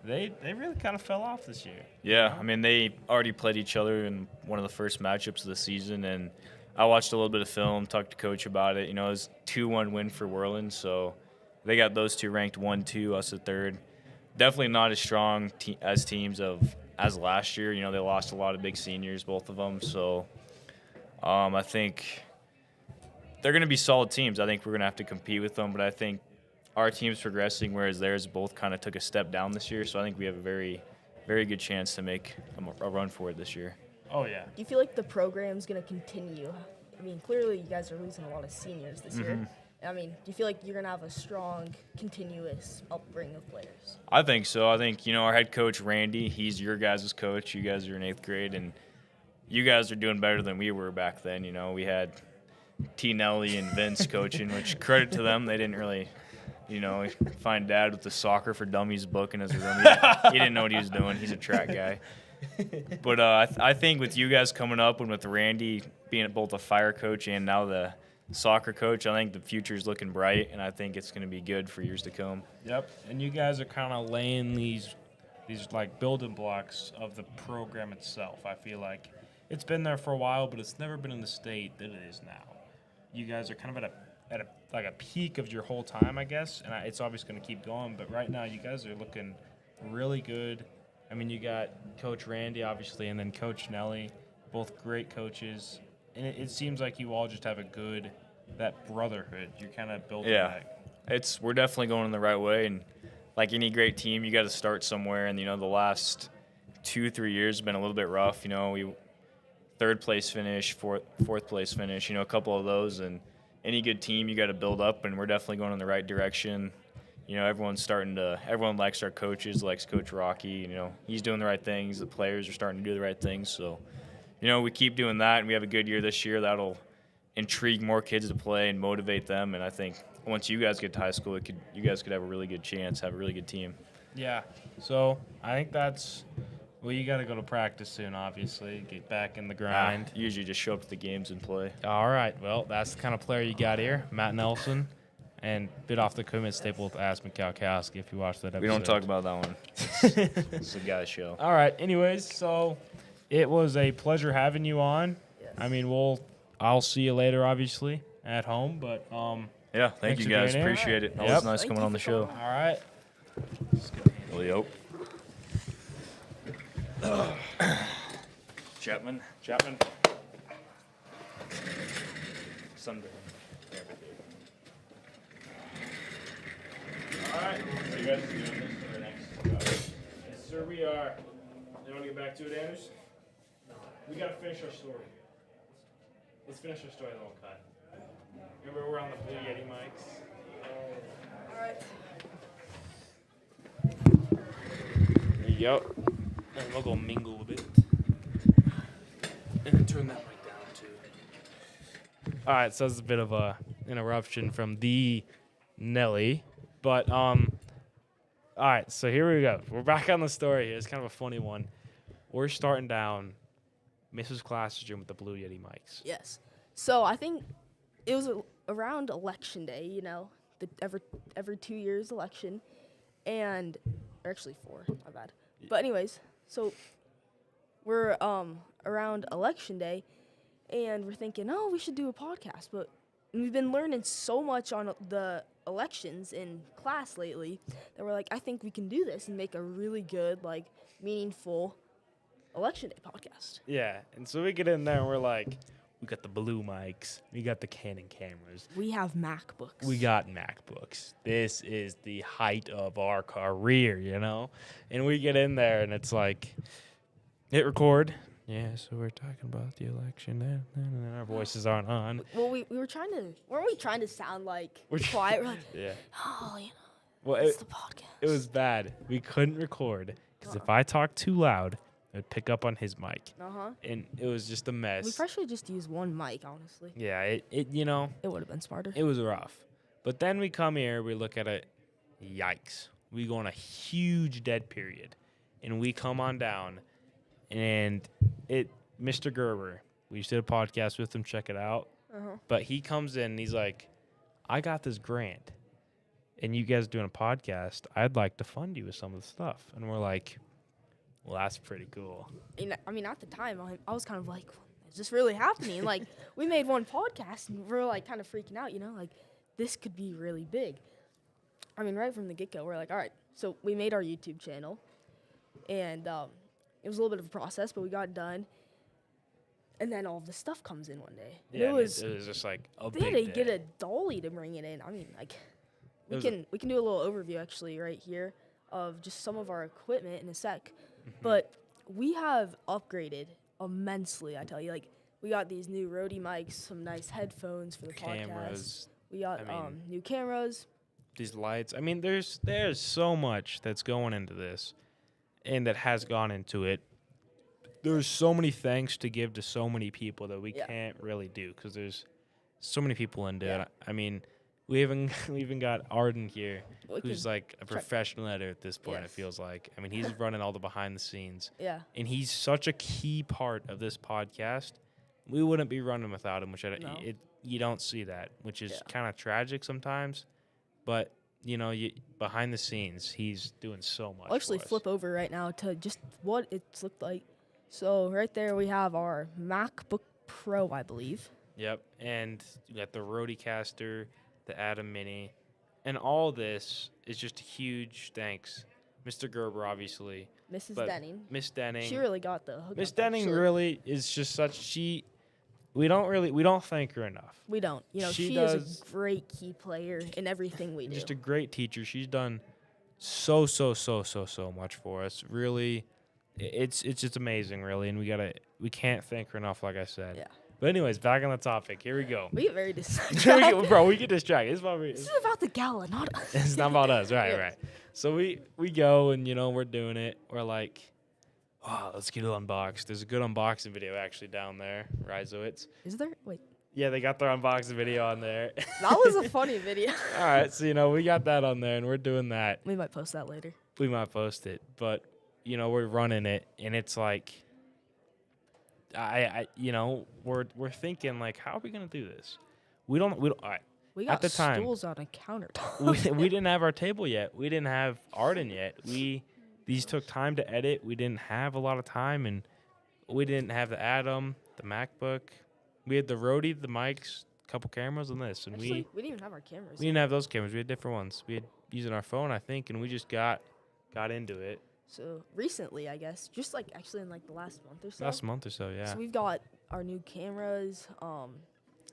they really kind of fell off this year. Yeah, I mean, they already played each other in one of the first matchups of the season, and I watched a little bit of film, talked to Coach about it. It was 2-1 win for Whirlin, so they got those two ranked 1, 2, us at third. Definitely not as strong as teams as last year. You know, they lost a lot of big seniors, both of them. So I think they're going to be solid teams. I think we're going to have to compete with them, but I think our team's progressing, whereas theirs both kind of took a step down this year. So I think we have a very, very good chance to make a run for it this year. Oh, yeah. Do you feel like the program's going to continue? I mean, clearly you guys are losing a lot of seniors this year. I mean, do you feel like you're going to have a strong, continuous upbringing of players? I think so. I think, you know, our head coach, Randy, he's your guys' coach. You guys are in 8th grade, and you guys are doing better than we were back then. You know, we had T. Nelly and Vince coaching, which credit to them. They didn't really, you know, find Dad with the Soccer for Dummies book in his room. He didn't know what he was doing. He's a track guy. But I think with you guys coming up and with Randy being both a fire coach and now the soccer coach, I think the future is looking bright, and I think it's going to be good for years to come. Yep. And you guys are kind of laying these like building blocks of the program itself. I feel like it's been there for a while, but it's never been in the state that it is now. You guys are kind of at a peak of your whole time, I guess, and it's obviously going to keep going. But right now, you guys are looking really good. I mean, you got Coach Randy, obviously, and then Coach Nelly, both great coaches. And it seems like you all just have that brotherhood. You're kind of building that. We're definitely going in the right way. And like any great team, you got to start somewhere. And, you know, the last 2-3 years have been a little bit rough. You know, we 3rd place finish, 4th place finish, you know, a couple of those. And any good team, you got to build up. And we're definitely going in the right direction. You know, everyone likes our coaches, likes Coach Rocky. You know, he's doing the right things. The players are starting to do the right things. So, you know, we keep doing that, and we have a good year this year. That'll intrigue more kids to play and motivate them. And I think once you guys get to high school, you guys could have a really good chance, have a really good team. Yeah. So I think you got to go to practice soon, obviously, get back in the grind. Usually just show up to the games and play. All right. Well, that's the kind of player you got here, Matt Nelson. And bit off the commitment staple with Ask Mikhalkowski if you watched that episode. We don't talk about that one. It's a guy's show. All right. Anyways, so it was a pleasure having you on. Yes. I mean, I'll see you later, obviously, at home. But yeah, thank you guys. Appreciate it. Always nice coming on the show. All right. Yep. Chapman. Sunday. All right. So you guys are doing this for the next. Yes, sir, we are. You want to get back to it, Anders? No. We got to finish our story. Let's finish our story, then we'll cut. Remember, we're on the Blue Yeti mics. All right. There you go. And we'll go mingle a bit. And then turn that mic down, too. All right, so it's a bit of a interruption from the Nelly. But, all right, so here we go. We're back on the story here. It's kind of a funny one. We're starting down Mrs. Class's room with the Blue Yeti mics. Yes. So I think it was around election day, you know, the every 2 years election, or actually 4, my bad. But anyways, so we're around election day, and we're thinking, oh, we should do a podcast. But we've been learning so much on the elections in class lately that we're like, I think we can do this and make a really good, like, meaningful election day podcast. Yeah, and so we get in there and we're like, we got the blue mics, we got the Canon cameras, We have MacBooks. we got MacBooks. This is the height of our career, you know? And we get in there and it's like, hit record. Yeah, so we're talking about the election, and our voices aren't on. Well, we were weren't we trying to sound like quiet? We're like, Yeah. oh, you know, Well, it's the podcast. it was bad. We couldn't record because if I talked too loud, it would pick up on his mic. And it was just a mess. We probably should just use one mic, honestly. Yeah, it you know, It would have been smarter. it was rough. But then we come here, we look at it, yikes. We go on a huge dead period. And we come on down, and Mr. Gerber, we just did a podcast with him, check it out. But he comes in and he's like, I got this grant, and you guys doing a podcast, I'd like to fund you with some of the stuff. And we're like, well, that's pretty cool. And, I mean, at the time, I was kind of like, is this really happening? Like, we made one podcast, and we're, like, kind of freaking out, you know? Like, this could be really big. I mean, right from the get-go, we're like, all right. So we made our YouTube channel, and it was a little bit of a process, but we got it done. And then all of the stuff comes in one day. And Yeah, it was it was just like a they had big to get day. a dolly to bring it in. I mean, like It we was can do a little overview actually right here of just some of our equipment in a sec. Mm-hmm. But we have upgraded immensely, I tell you. Like we got these new Rode mics, some nice headphones for the podcast. Cameras, We got I mean, new cameras. these lights. I mean, there's so much that's going into this, and that has gone into it. There's so many thanks to give to so many people that we Yeah. can't really do because there's so many people into Yeah. it. I mean, we even got Arden here, We who's can like a try- professional editor at this point. It Yes. feels like. I mean, he's running all the behind the scenes, Yeah. and he's such a key part of this podcast. We wouldn't be running without him, which No. you don't see that, which is Yeah. kind of tragic sometimes. But behind the scenes, he's doing so much. I'll actually for us. flip over right now to just what it's looked like. So right there we have our MacBook Pro, I believe. Yep, and you got the Rodecaster, the Atom Mini, and all this is just a huge thanks, Mr. Gerber, obviously, Mrs. but Denning. Miss Denning. She really got the hook. Miss up, Denning actually. really is just such we don't thank her enough. We don't. You know, she she does- is a great key player in everything we do. Just a great teacher. She's done so much for us. Really, it's just amazing, really, and we can't thank her enough, like I said. Yeah. But anyways, back on the topic. Here we go. We get very We distracted. Bro, we get distracted. This is about the gala, not us. It's not about us, right? Yeah. Right. So we go and we're doing it. We're like, oh, let's get it unboxed. There's a good unboxing video actually down there, Rizowitz. Is there? Wait. Yeah, they got their unboxing video on there. That was a funny video. All right, so we got that on there and we're doing that. We might post that later. We might post it, but we're running it and it's like, we're thinking like, how are we gonna do this? We don't. All right. We At got the time- stools on a countertop. we didn't have our table yet. We didn't have Arden yet. These took time to edit. We didn't have a lot of time, and we didn't have the Atom, the MacBook. We had the Rode, the mics, a couple cameras, and this. And Actually, we didn't even have our cameras. we didn't have those cameras. We had different ones. We had using our phone, I think, and we just got into it So recently, I guess, just like actually in like the last month or so. last month or so. Yeah. So we've got our new cameras,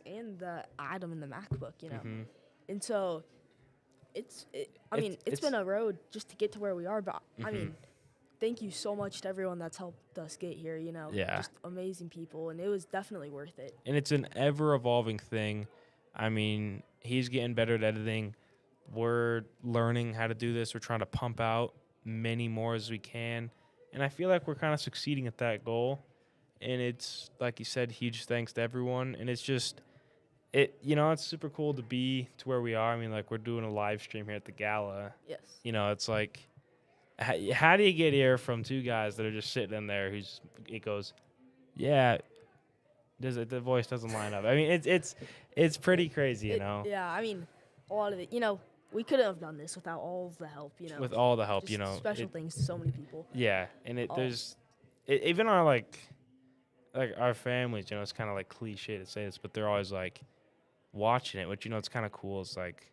and the Atom and the MacBook, Mhm. And so it's It's- been a road just to get to where we are, but I Mhm. mean, thank you so much to everyone that's helped us get here, Yeah. Just amazing people, and it was definitely worth it. And it's an ever evolving thing. I mean, he's getting better at editing. We're learning how to do this. We're trying to pump out many more as we can. And I feel like we're kind of succeeding at that goal. And it's, like you said, huge thanks to everyone. And it's just, it's super cool to be to where we are. I mean, like, we're doing a live stream here at the gala. Yes. It's like, how do you get here from two guys that are just sitting in there it goes, yeah, the voice doesn't line up. I mean, it's pretty crazy, Yeah, I mean, a lot of it, we couldn't have done this without all of the help, with all the help, just special things to so many people. Yeah, and Oh. there's even our like our families, it's kind of like cliche to say this, but they're always like watching it, which it's kind of cool. It's like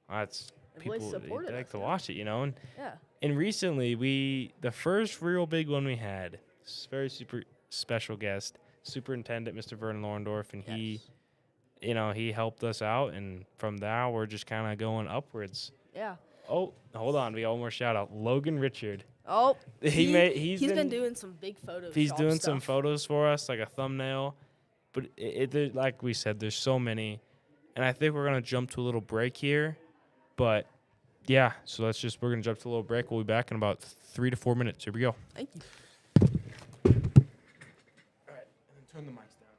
that's They've always people supported they like us, to yeah. watch it, Yeah. And recently the first real big one we had, very super special guest, Superintendent Mr. Vernon Lorendorf, and he helped us out, and from now we're just kind of going upwards. Yeah. Oh, hold on, we got one more shout out, Logan Richard. Oh, He's been been doing some big photos. He's doing some photos for us, like a thumbnail. But like we said, there's so many, and I think we're gonna jump to a little break here. But yeah, so we're gonna jump to a little break. We'll be back in about 3 to 4 minutes. Here we go. Thank you. All right, and then turn the mics down.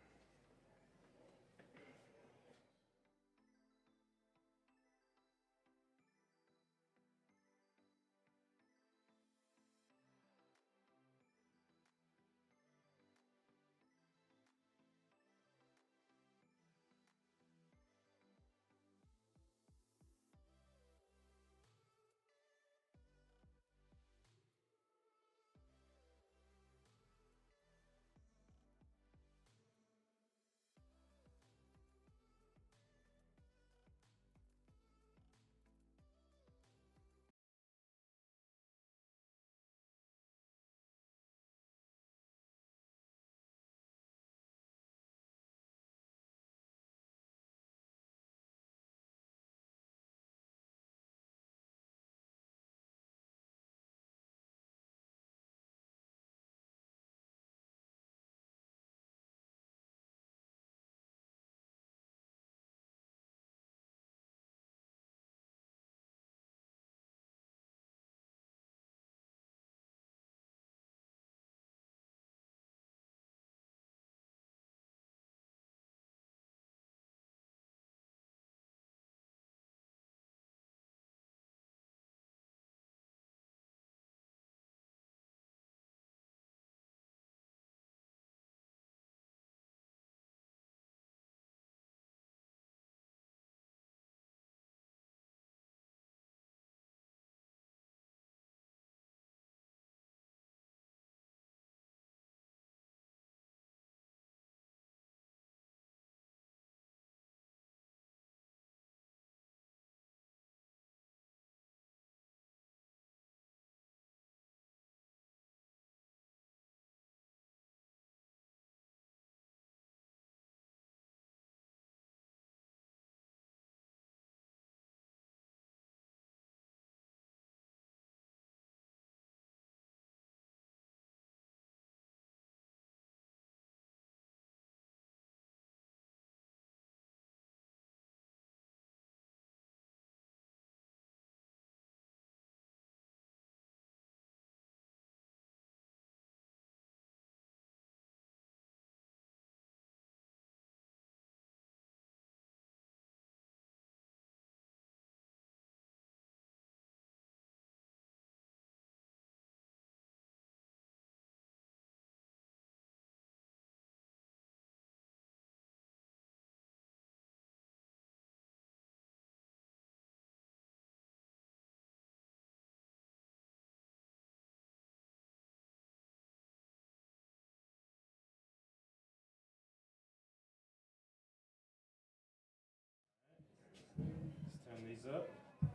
up. We'll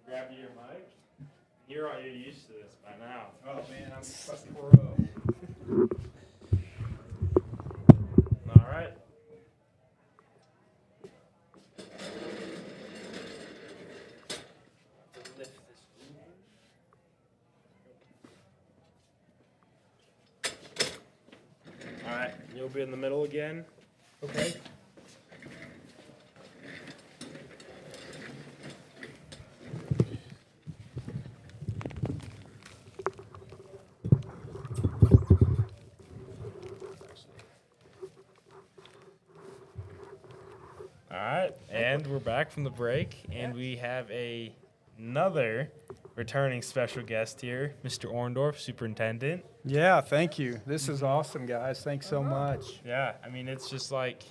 grab you your mic. You're used to this by now. Oh man, I'm fucking pro. All right. Lift this over. All right, you'll be in the middle again. Okay. All right, and we're back from the break, and we have another returning special guest here, Mr. Orndorff, superintendent. Yeah, thank you. This is awesome, guys. Thanks so much. Yeah, I mean, it's just like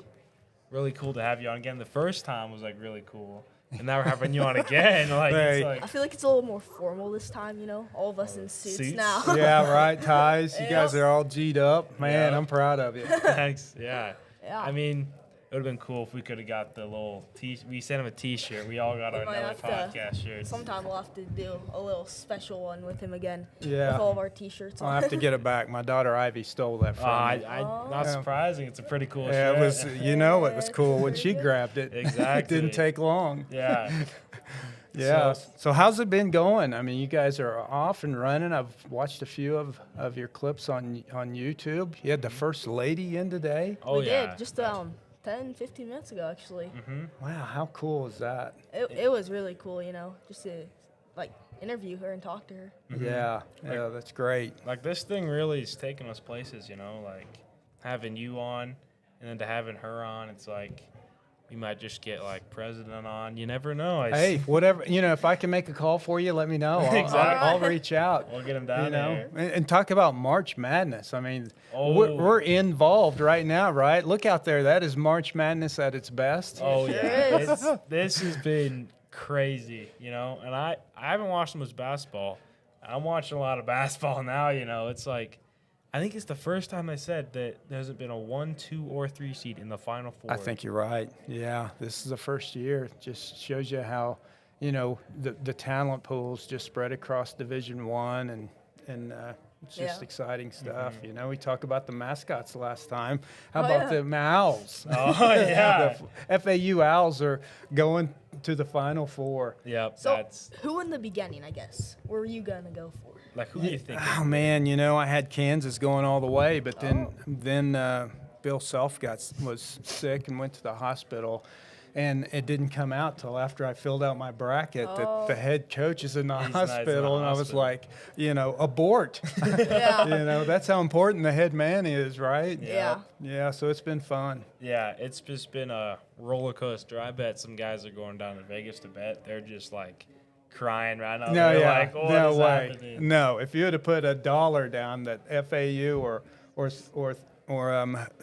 really cool to have you on again. The first time was like really cool, and now we're having you on again. Like, Hey. it's I like feel like it's a little more formal this time, you know? All of us in suits, suits? now. Yeah, right, ties. You guys Yeah. are all G'd up. Man, Yeah. I'm proud of you. thanks. Yeah, Yeah. I mean, it would have been cool if we could have got the little we sent him a T-shirt. We all got our might Nelly have to- podcast shirts. Sometime we'll have to do a little special one with him again. Yeah. With all of our T-shirts I'll on. have to get it back. My daughter Ivy stole that from me. Not Yeah. surprising. It's a pretty cool Yeah, shirt. it was. You know, it was cool when she grabbed it. Exactly. It didn't take long. Yeah. Yeah. So- So how's it been going? I mean, you guys are off and running. I've watched a few of your clips on YouTube. You had the first lady in today. Oh we yeah. did, just 10, 15 minutes ago, actually. Wow, how cool is that? It was really cool, you know, just to, like, interview her and talk to her. Yeah, yeah, that's great. Like this thing really is taking us places, you know, like having you on and then to having her on, it's like we might just get like president on. You never know. Hey, whatever, if I can make a call for you, let me know. Exactly. I'll reach out. We'll get him down You know, there. and talk about March Madness. I mean, Oh. we're involved right now, right? Look out there. That is March Madness at its best. Oh Sure yeah. is. This has been crazy, you know, and I haven't watched much basketball. I'm watching a lot of basketball now, you know. It's like I think it's the first time I said that there hasn't been a 1, 2, or 3 seed in the Final Four. I think you're right. Yeah, this is the first year. It just shows you how, the talent pools just spread across Division One, and it's just Yeah. exciting stuff. We talked about the mascots last time. How Oh, about yeah. the Owls? Oh yeah. The FAU Owls are going to the Final Four. Yep. So, That's who in the beginning, I guess? Where were you going to go for? like who do you think? Oh man, I had Kansas going all the way, but then Bill Self was sick and went to the hospital, and it didn't come out till after I filled out my bracket that the head coach is in the He's nice in the hospital, and I was hospital. like, abort. Yeah. That's how important the head man is, right? Yeah. Yeah, so it's been fun. Yeah, it's just been a roller coaster. I bet some guys are going down to Vegas to bet. They're just like crying right now. No, They're yeah, like, what no is way. happening? No, if you had to put $1 down that FAU or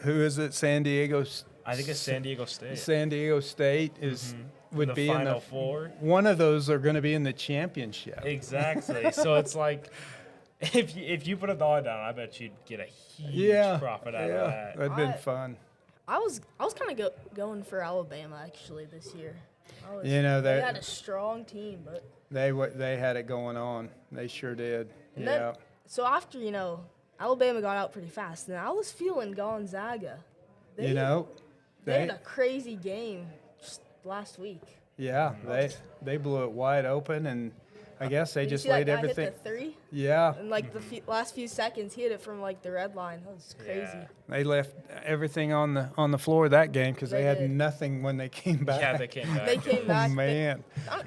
who is it? I think it's San Diego State. San Diego State would the be Final in the Four. One of those are going to be in the championship. Exactly. So it's like, if you put $1 down, I bet you'd get a huge profit out of that. That'd been I- fun. I was kind of going for Alabama, actually, this year. They they had a strong team, but they had it going on. They sure did. And Yeah. then, so after, Alabama got out pretty fast, and I was feeling Gonzaga. They had a crazy game just last week. Yeah, they blew it wide open, and I guess they Did you just see that laid guy everything. hit the three? Yeah, And like the last few seconds, he hit it from like the red line. That was crazy. Yeah. they left everything on the floor of that game because they They had did. nothing when they came back. Yeah, they came back. They came Oh back. man.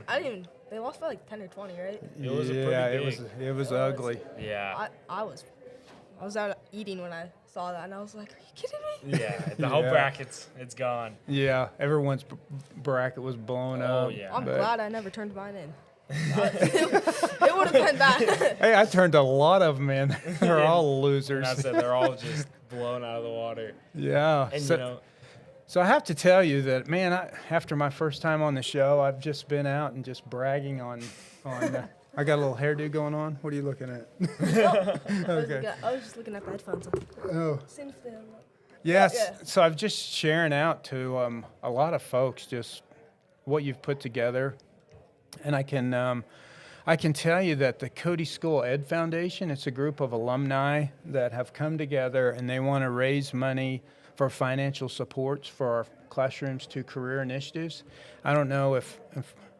I didn't even. They lost by like 10 or 20, right? It was a pretty yeah, big. it was was. ugly. Yeah. I was out eating when I saw that, and I was like, "Are you kidding me?" Yeah. The whole Yeah. bracket's it's gone. Yeah, everyone's bracket was blown Oh, up. yeah. I'm but- glad I never turned mine in. It would have been bad. Hey, I turned a lot of them in. They're all And losers. I said they're all just blown out of the water. Yeah. And So, so I have to tell you that, man, after my first time on the show, I've just been out and just bragging on I got a little hairdo going on. What are you looking at? I was just looking at the headphones. Oh. Seems to Yes. Yeah. So I'm just sharing out to a lot of folks just what you've put together, and I can tell you that the Cody School Ed Foundation, it's a group of alumni that have come together and they want to raise money for financial supports for our Classrooms to Career initiatives. I don't know if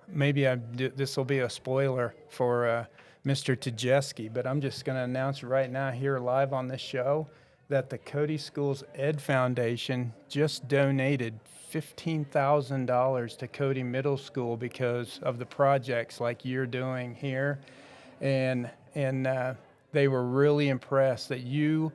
maybe this will be a spoiler for Mr. Tajeski, but I'm just going to announce right now here live on this show that the Cody Schools Ed Foundation just donated $15,000 to Cody Middle School because of the projects like you're doing here, and they were really impressed that you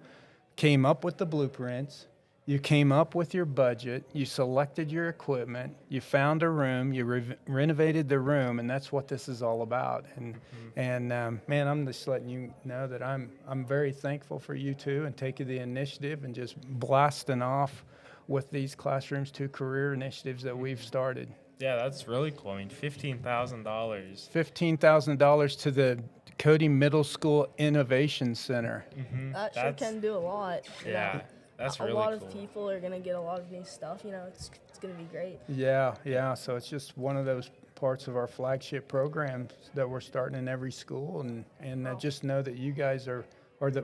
came up with the blueprints, you came up with your budget, you selected your equipment, you found a room, you renovated the room, and that's what this is all about. And man, I'm just letting you know that I'm very thankful for you too, and taking the initiative and just blasting off with these Classrooms to Career initiatives that we've started. Yeah, that's really cool. I mean, $15,000. $15,000 to the Cody Middle School Innovation Center. That sure can do a lot. you Yeah, know. that's A really lot cool. of people are gonna get a lot of new stuff. It's gonna be great. Yeah. So it's just one of those parts of our flagship programs that we're starting in every school, and just know that you guys are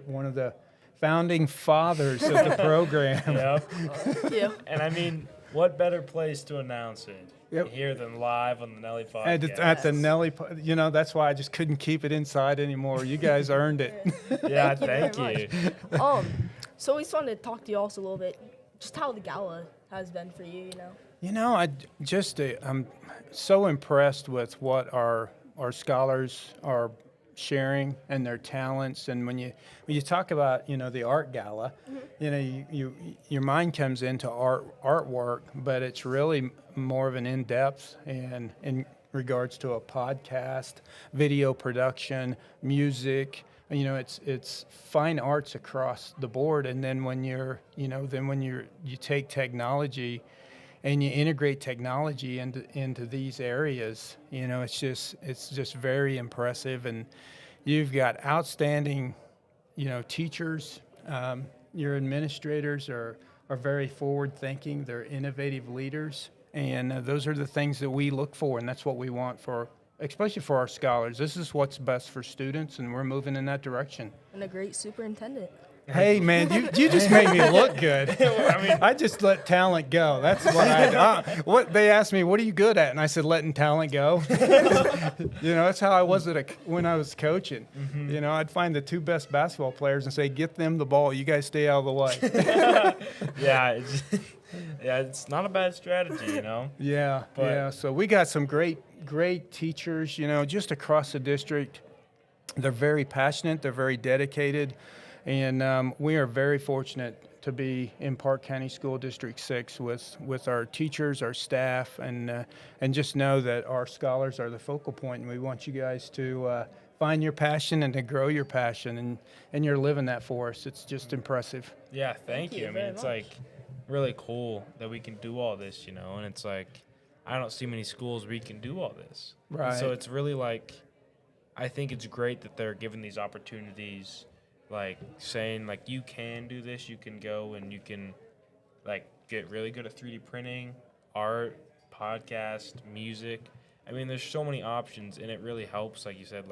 one of the founding fathers of the program. Yep. Thank you. And I mean, what better place to announce it Yep. here than live on the Nelly podcast? At the Nelly, that's why I just couldn't keep it inside anymore. You guys earned it. Yeah, Thank thank you you. So we just wanted to talk to you also a little bit, just how the gala has been for you. I'm so impressed with what our scholars are sharing and their talents. And when you talk about the art gala, your mind comes into artwork, but it's really more of an in-depth and in regards to a podcast, video production, music. It's fine arts across the board. And then when you take technology and you integrate technology into these areas, it's just very impressive. And you've got outstanding, teachers. Your administrators are very forward thinking. They're innovative leaders. And those are the things that we look for, and that's what we want especially for our scholars. This is what's best for students, and we're moving in that direction. And a great superintendent. Hey, man, you just made me look good. I just let talent go. That's what what they asked me, what are you good at? And I said, letting talent go. That's how I was when I was coaching. I'd find the two best basketball players and say, get them the ball. You guys stay out of the way. Yeah, it's not a bad strategy, Yeah. So we got some great teachers, just across the district. They're very passionate. They're very dedicated. And we are very fortunate to be in Park County School District 6 with our teachers, our staff, and just know that our scholars are the focal point, and we want you guys to find your passion and to grow your passion, and you're living that for us. It's just impressive. Yeah, thank you. I mean, very it's much. really cool that we can do all this, and it's I don't see many schools where you can do all this. Right. And so it's really I think it's great that they're given these opportunities, saying you can do this, you can go and you can get really good at 3D printing, art, podcast, music. I mean, there's so many options, and it really helps, like you said,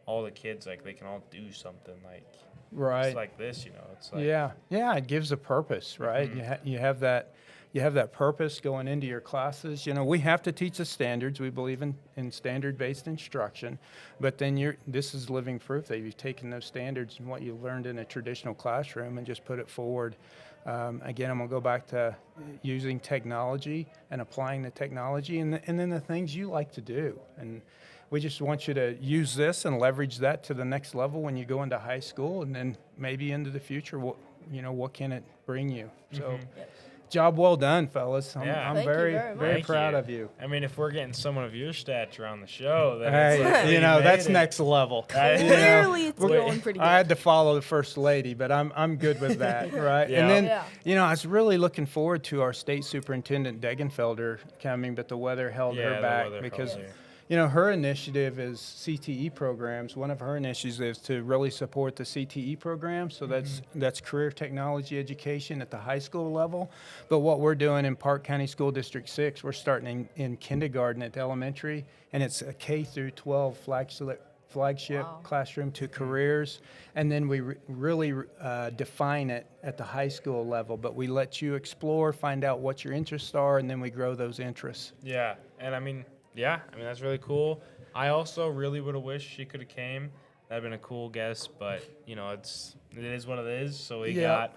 all the kids, they can all do something Right. it's like this, it's Yeah, it gives a purpose, right? Mm-hmm. You have that purpose going into your classes. We have to teach the standards. We believe in standard-based instruction, but then this is living proof that you've taken those standards and what you learned in a traditional classroom and just put it forward. Again, I'm going to go back to using technology and applying the technology, and then the things you like to do. And we just want you to use this and leverage that to the next level when you go into high school, and then maybe into the future. What can it bring you? So. Job well done, fellas. I'm Thank you very, very very much. proud of you. I mean, if we're getting someone of your stature on the show, then Hey, it's that's made it. next level. Clearly, it's going pretty good. I had to follow the first lady, but I'm good with that, right? Yeah. And then, Yeah. I was really looking forward to our state superintendent Degenfelder coming, but the weather held Yeah, her the back weather because, held her. her initiative is CTE programs. One of her initiatives is to really support the CTE program. So that's career technology education at the high school level. But what we're doing in Park County School District 6, we're starting in kindergarten at the elementary, and it's a K through 12 flagship classroom to careers, and then we really define it at the high school level, but we let you explore, find out what your interests are, and then we grow those interests. Yeah, and I mean that's really cool. I also really would have wished she could have came. That'd been a cool guess, but it is what it is. So we got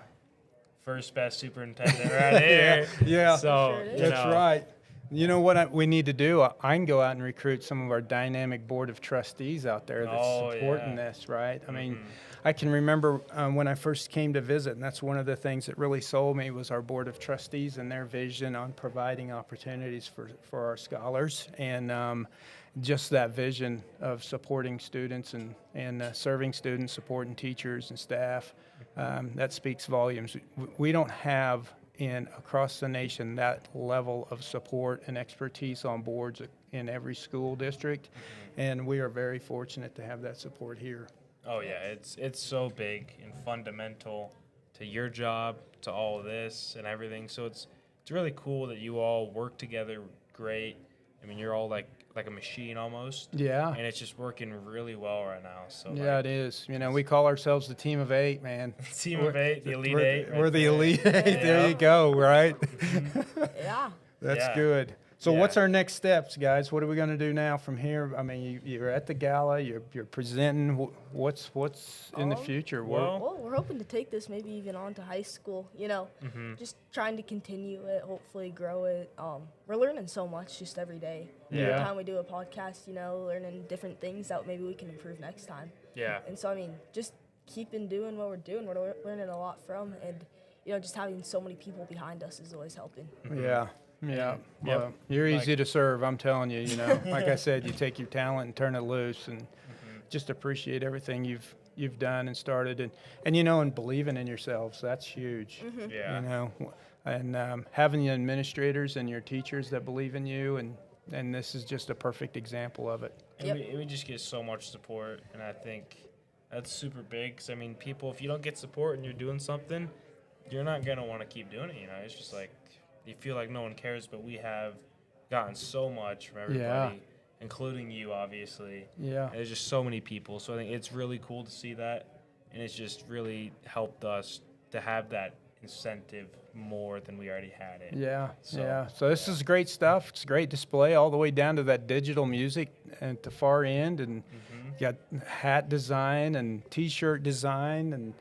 first best superintendent right here. Yeah, so Sure that's right. You know what we need to do? I can go out and recruit some of our dynamic board of trustees out there that's supporting this, right? I mean, I can remember when I first came to visit, and that's one of the things that really sold me was our board of trustees and their vision on providing opportunities for our scholars, and just that vision of supporting students and serving students, supporting teachers and staff. That speaks volumes. We don't have across the nation that level of support and expertise on boards in every school district, and we are very fortunate to have that support here. Oh yeah, it's so big and fundamental to your job, to all of this and everything. So it's really cool that you all work together great. I mean, you're all like a machine almost. Yeah. And it's just working really well right now. So yeah, it is. We call ourselves the team of 8, man. Team of 8, the elite 8. We're the elite 8. There you go, right? Yeah. That's good. So what's our next steps, guys? What are we going to do now from here? I mean, you're at the gala. You're presenting. What's in the future? Well, we're hoping to take this maybe even on to high school. Just trying to continue it, hopefully grow it. We're learning so much just every day. Every time we do a podcast, learning different things that maybe we can improve next time. Yeah. And so, I mean, just keeping doing what we're doing. We're learning a lot from, and just having so many people behind us is always helping. Yeah. Yeah, well, you're easy to serve, I'm telling you, Like I said, you take your talent and turn it loose, and just appreciate everything you've done and started, and believing in yourselves, that's huge. Yeah. And having the administrators and your teachers that believe in you, and this is just a perfect example of it. And we just get so much support, and I think that's super big, because, I mean, people, if you don't get support and you're doing something, you're not going to want to keep doing it, It's just like, you feel like no one cares, but we have gotten so much from everybody, including you, obviously. Yeah. And there's just so many people. So I think it's really cool to see that, and it's just really helped us to have that incentive more than we already had it. Yeah, So this is great stuff. It's a great display all the way down to that digital music at the far end, and you got hat design and T-shirt design, and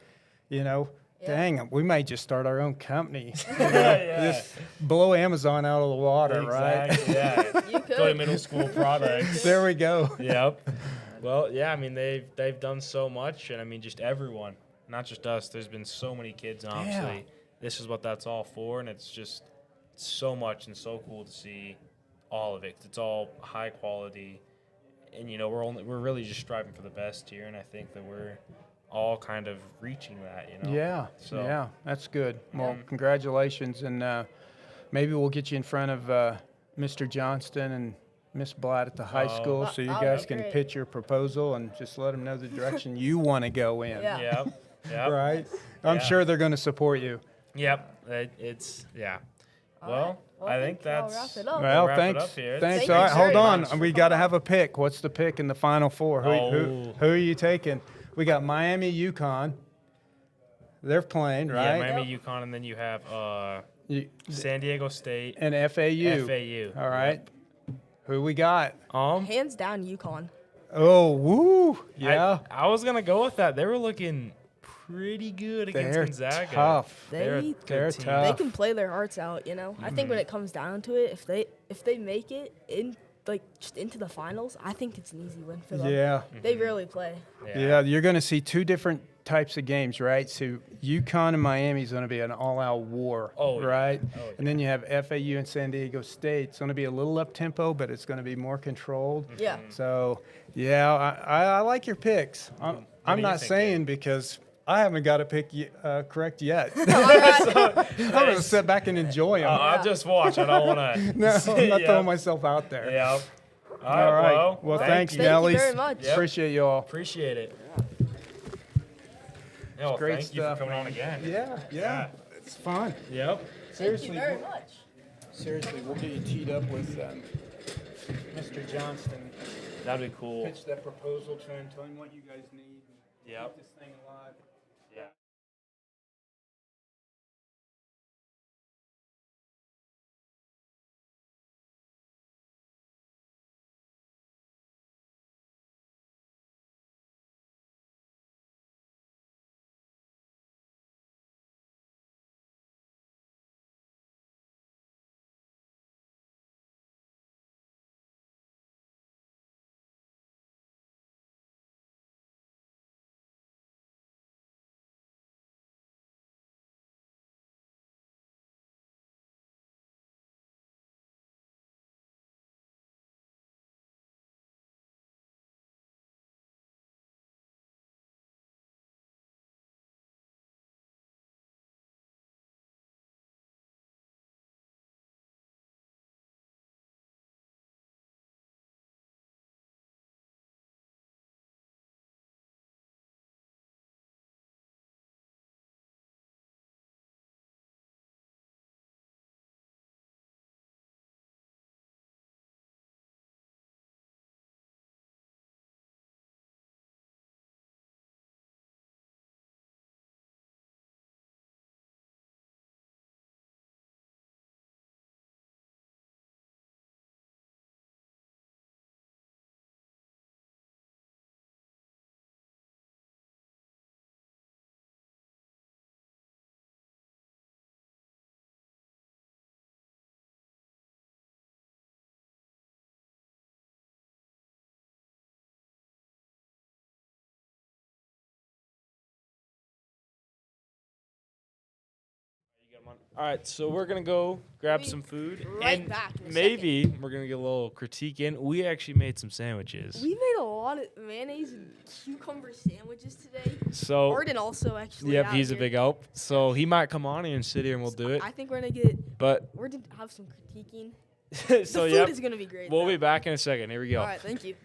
dang, we might just start our own company. Just blow Amazon out of the water, right? Yeah. You could. Go to middle school products. There we go. Yep. Well, yeah, I mean, they've done so much, and I mean, just everyone, not just us. There's been so many kids, and obviously, this is what that's all for, and it's just so much and so cool to see all of it. It's all high quality, and we're really just striving for the best here, and I think that we're all kind of reaching that, Yeah, that's good. Well, congratulations, and maybe we'll get you in front of Mr. Johnston and Miss Blatt at the high school, so you guys can pitch your proposal and just let them know the direction you want to go in. Yeah. Yep. Right? I'm sure they're going to support you. Yep. Well, I think that's. I'll wrap it up. Well, wrap it thanks. up here. Thanks. Thank All you right, hold very on. much. We got to have a pick. What's the pick in the Final Four? Who are you taking? We got Miami, UConn. They're playing, right? Yeah, Miami, UConn, and then you have San Diego State and FAU. FAU. All right. Who we got? Hands down, UConn. Oh, woo. Yeah. I was gonna go with that. They were looking pretty good against They're Gonzaga. tough. They're a They- good They're team. tough. They can play their hearts out, I think when it comes down to it, if they make it in just into the finals, I think it's an easy win for them. Yeah. They really play. Yeah, you're going to see two different types of games, right? So UConn and Miami is going to be an all-out war, right? And then you have FAU and San Diego State. It's going to be a little up-tempo, but it's going to be more controlled. Yeah. So, I like your picks. I'm not saying because I haven't got a pick correct yet. All right. I'm going to sit back and enjoy them. I'll just watch. I don't want to. No, I'm not throwing myself out there. Yeah. All right. Well, thanks, you. Nelly. Thank you very much. Yep. Appreciate you all. Appreciate it. Yeah, well, Great thank you stuff, for coming man. on again. Yeah. It's fun. Yep. Seriously, Thank you very much. seriously, we'll get you teed up with Mr. Johnston. That'd be cool. Pitch that proposal to him, tell him what you guys need. Yep. Keep this thing alive. Yeah. All right, so we're gonna go grab We'll be some food, right and back in a maybe we're gonna get a little critique in. We actually made some sandwiches. We made a lot of mayonnaise and cucumber sandwiches today. So, Arden also actually. yep, out he's a here. big help. So he might come on here and sit here and we'll do it. I think we're gonna get. But We're gonna have some critiquing. so The food yep, is gonna be great. we'll though. be back in a second. Here we go. All right, thank you.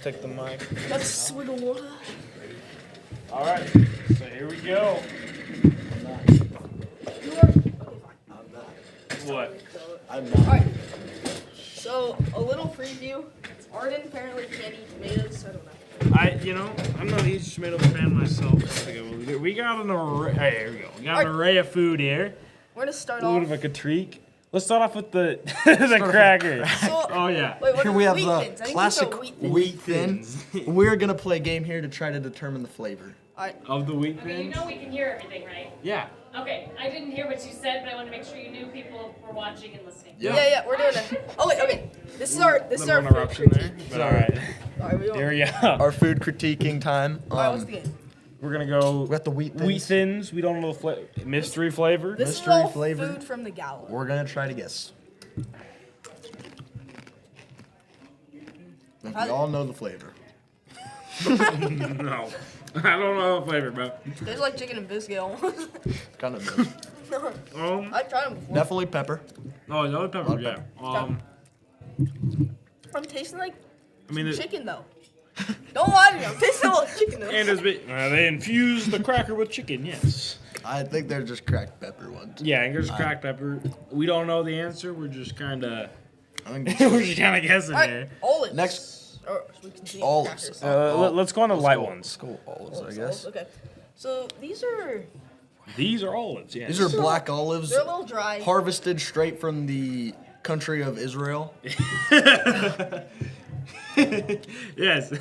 take the mic. Let's swig of water. All right. So here we go. What? I'm All not. right. So a little preview. Arden apparently can't eat tomatoes. I don't know. I'm not a huge tomato fan myself. We got an array. Hey, here we go. We got an array of food here. We're gonna start A little off. bit of a critique. Let's start off with the the crackers. So, Oh yeah. wait, what Here are we have wheat the thins? I think these classic are wheat thins. wheat thins. We're gonna play a game here to try to determine the flavor. All right. Of the wheat Okay, you thins. know we can hear everything, right? Yeah. Okay, I didn't hear what you said, but I want to make sure you knew people were watching and listening. Yeah, we're doing it. Oh wait, okay. This is our Little food interruption there. critique. But all right. All right, we There going. we go. Our food critiquing time. All right, what's the game? We're gonna go. We got the wheat Wheat thins. thins. We don't know the mystery flavor. This Mystery is all flavor. food from the gala. We're gonna try to guess. If we all know the flavor. No. I don't know the flavor, bro. Tastes like chicken and biscuit almost. Kind of does. I've tried them before. Definitely pepper. Oh, yellow pepper. Lot of Yeah. pepper. I'm tasting like I mean, chicken though. Don't lie to me. I'm tasting like chicken though. and they infuse the cracker with chicken. Yes. I think they're just cracked pepper ones. Yeah, and there's cracked pepper. We don't know the answer. We're just kind of I think we're just kind of guessing All right, here. olives. Next. Or we can see Olives. crackers. Let's go on the light Let's ones. go olives, I Olives, guess. Okay. So these are These are olives. Yes. These are black olives they're a little dry. harvested straight from the country of Israel. Yes.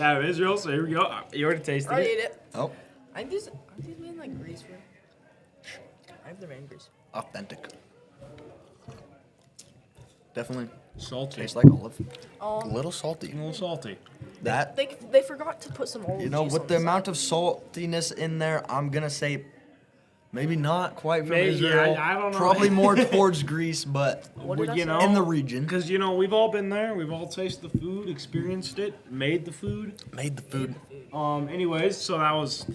Out of Israel. So here we go. You already tasted I already it. Oh, ate it. I think these aren't these made in like Greece, bro? I have the main Greece. authentic. Definitely Salty. tastes like olive. A little salty. A little salty. That, They forgot to put some olive you know, juice with on the side. amount of saltiness in there, I'm gonna say maybe not quite from Maybe, yeah, Israel. I don't know. Probably more towards Greece, but What did I you say? know, in the region. Because we've all been there. We've all tasted the food, experienced it, made the food. Made the food Anyways, so that was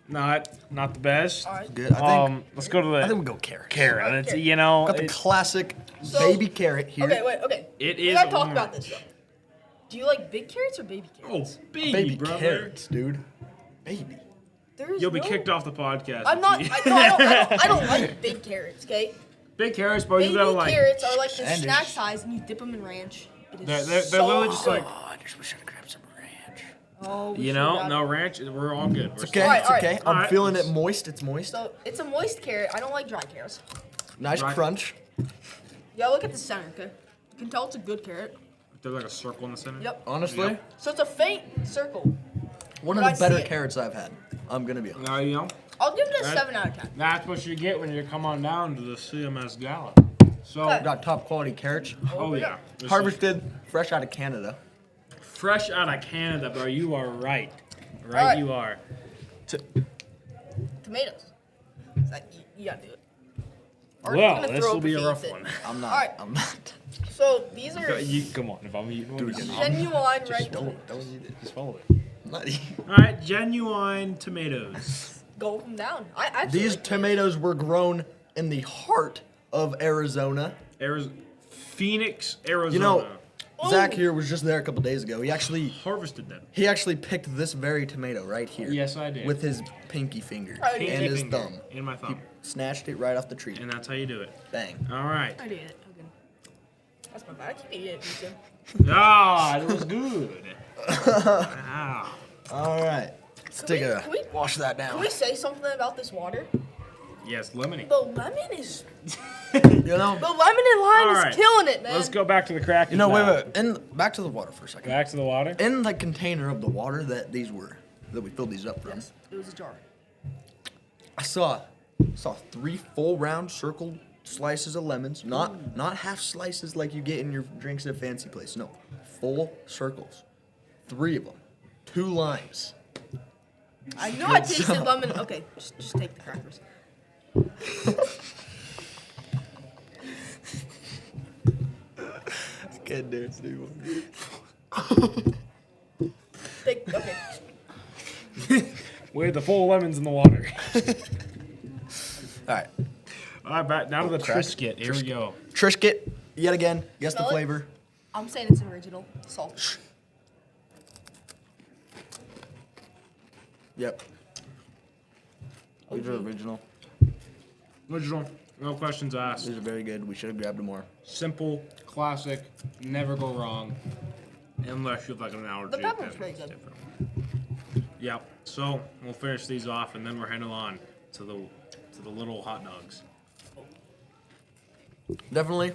not the best. All right. good. I think Let's go to the I think we go carrot. carrot. Alright, It's, carrot. Got the it- classic So- baby carrot here. Okay, wait, okay. It We is gotta talk orange. about this though. Do you like big carrots or baby oh, carrots? baby, brother. carrots, dude. Baby. There's You'll be no- kicked off the podcast. I'm if not. you- I don't like big carrots. Okay. Big carrots, bro. Baby You gotta like. carrots are like the And snack there's- size, and you dip them in ranch. It is They're so literally just like. Oh, I just wish I could grab some ranch. Oh, we You should know, grab no it. ranch. We're all good. It's We're okay. Alright, It's alright. okay. I'm Alright. feeling it moist. It's moist. So it's a moist carrot. I don't like dry carrots. Nice Right. crunch. Yeah, look at the center. Okay. You can tell it's a good carrot. There's like a circle in the center. Yep. Honestly, Yep. So it's a faint circle. one But of I the better see it. carrots I've had. I'm gonna be honest. Now you know. I'll give it a Right. 7 out of 10. That's what you get when you come on down to the CMS gala. So, Okay. Got top quality carrots, oh yeah, this is harvested fresh out of Canada. fresh out of Canada, bro. You are right. Right, Alright. you are. Tomatoes. It's like, you gotta do it. Or Well, you're gonna this throw will up be your a feet rough in. one. I'm not. Alright. I'm not. So these are Come on, if I'm eating one, genuine red tomatoes. Don't eat it. just follow it. I'm not eating. All right, genuine tomatoes. Go them down. I actually These like tomatoes were grown in the heart of Arizona. Phoenix, Arizona. You know, Oh. Zach here was just there a couple days ago. harvested them. He actually picked this very tomato right here. Yes, I did. With his pinky finger I and did. Pinky his finger thumb. in my He thumb, snatched it right off the tree. and that's how you do it. Bang. All right. I did it. Okay. That's my bad. I keep eating it. You too. Ah, it was good. Ah. All right. Let's take a can we- wash that Can down. we say something about this water? Yes, lemony. The lemon is You know. the lemon and lime All is right. killing it, man. Let's go back to the crackers. You know. Wait. now. Wait. And back to the water for a second. Back to the water. In the container of the water that we filled these up from, Yes, it was a jar. I saw 3 full round circled slices of lemons, not half slices like you get in your drinks at a fancy place. No, full circles. 3 of them. 2 limes. I knew I tasted lemon. Okay, just take the crackers. I can't do it anymore. Okay. With the full lemons in the water. All right. All right, back down to the Crack. Triscuit. Here we go. Triscuit, yet again. Guess the Smell it? flavor. I'm saying it's original. Salt. Yep. These are original. Original. No questions asked. These are very good. We should have grabbed more. Simple, classic, never go wrong. Unless you have like an allergy. The pepper's then pretty it's good. different. Yep. So we'll finish these off, and then we're heading on to the little hot dogs. Definitely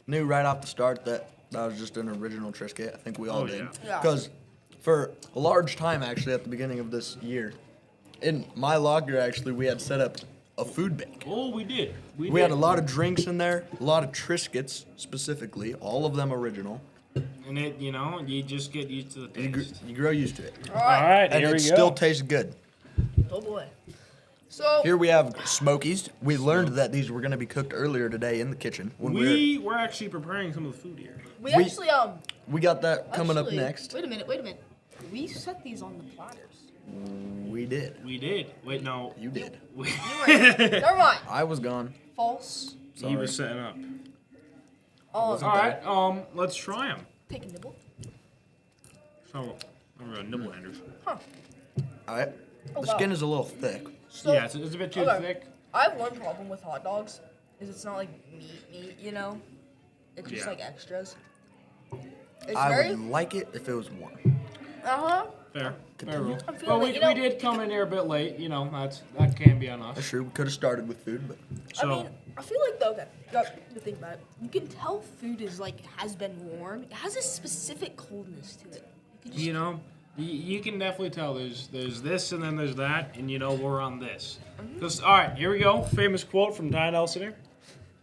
knew right off the start that was just an original Triscuit. I think we all Oh, did. yeah. Yeah. Because for a large time, actually, at the beginning of this year, in my locker, actually, we had set up a food bank. Oh, we did. We had a lot of drinks in there, a lot of Triscuits specifically, all of them original. And it, you just get used to the You, taste. you grow used to it. All right. All right, And here it we still go. tastes good. Oh boy. So Here we have Smokies. We learned that these were going to be cooked earlier today in the kitchen. When We were actually preparing some of the food here. we we- actually we got that coming up actually- next. Wait a minute. We set these on the platters. We did. We did. Wait, no. You did. We, Never mind. I was gone. False. he was setting up. Oh, All right. Let's try them. take a nibble. So I'm gonna nibble Anders. Huh. All right. Oh, The wow. skin is a little thick. So, Yeah, it's a bit too okay. thick. I have one problem with hot dogs, is it's not like meat, you know? It's just Yeah. like extras. It's I very. would like it if it was warm. Uh-huh. Fair. Continue. rule. I'm feeling Well, like, we, you know- we did come in here a bit late. That can be on us. That's true. We could have started with food, but So I mean, I feel like though, okay, to think about it, you can tell food is like has been warm. It has a specific coldness to it. You can just, you can definitely tell there's this and then there's that, and we're on this. All right, here we go. Famous quote from Diane Elsinger.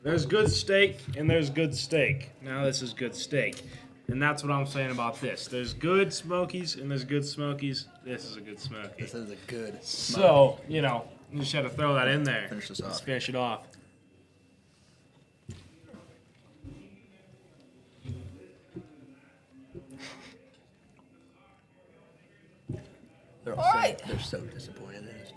There's good steak and there's good steak. Now this is good steak. And that's what I'm saying about this. There's good Smokies and there's good Smokies. This is a good Smoky. this is a good. So, you just had to throw that in there. Finish this Let's off. finish it off. They're All right. they're so disappointed in us,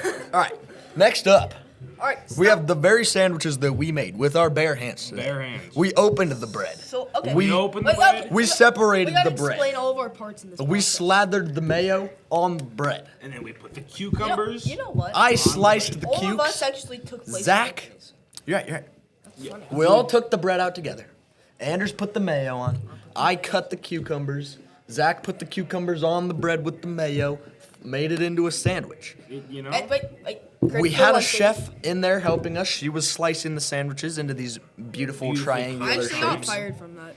dude. All right. Next up, all right. we have the very sandwiches that we made with our bare hands today. Bare hands. We opened the bread. So okay. We opened Wait, the bread. okay, We separated we gotta the bread. explain all of our parts in this. We process. slathered the mayo on the bread. And then we put the You know, cucumbers. you know what? I sliced the all of us cukes. actually took place. Zach? in this. You're right. You're right. That's funny. We all took the bread out together. Anders put the mayo on. I cut the cucumbers. Zach put the cucumbers on the bread with the mayo. Made it into a sandwich. And wait. We Chris, had go a on, chef in there helping us. She was slicing the sandwiches into these beautiful Beautiful. I triangular actually got shapes. fired from that.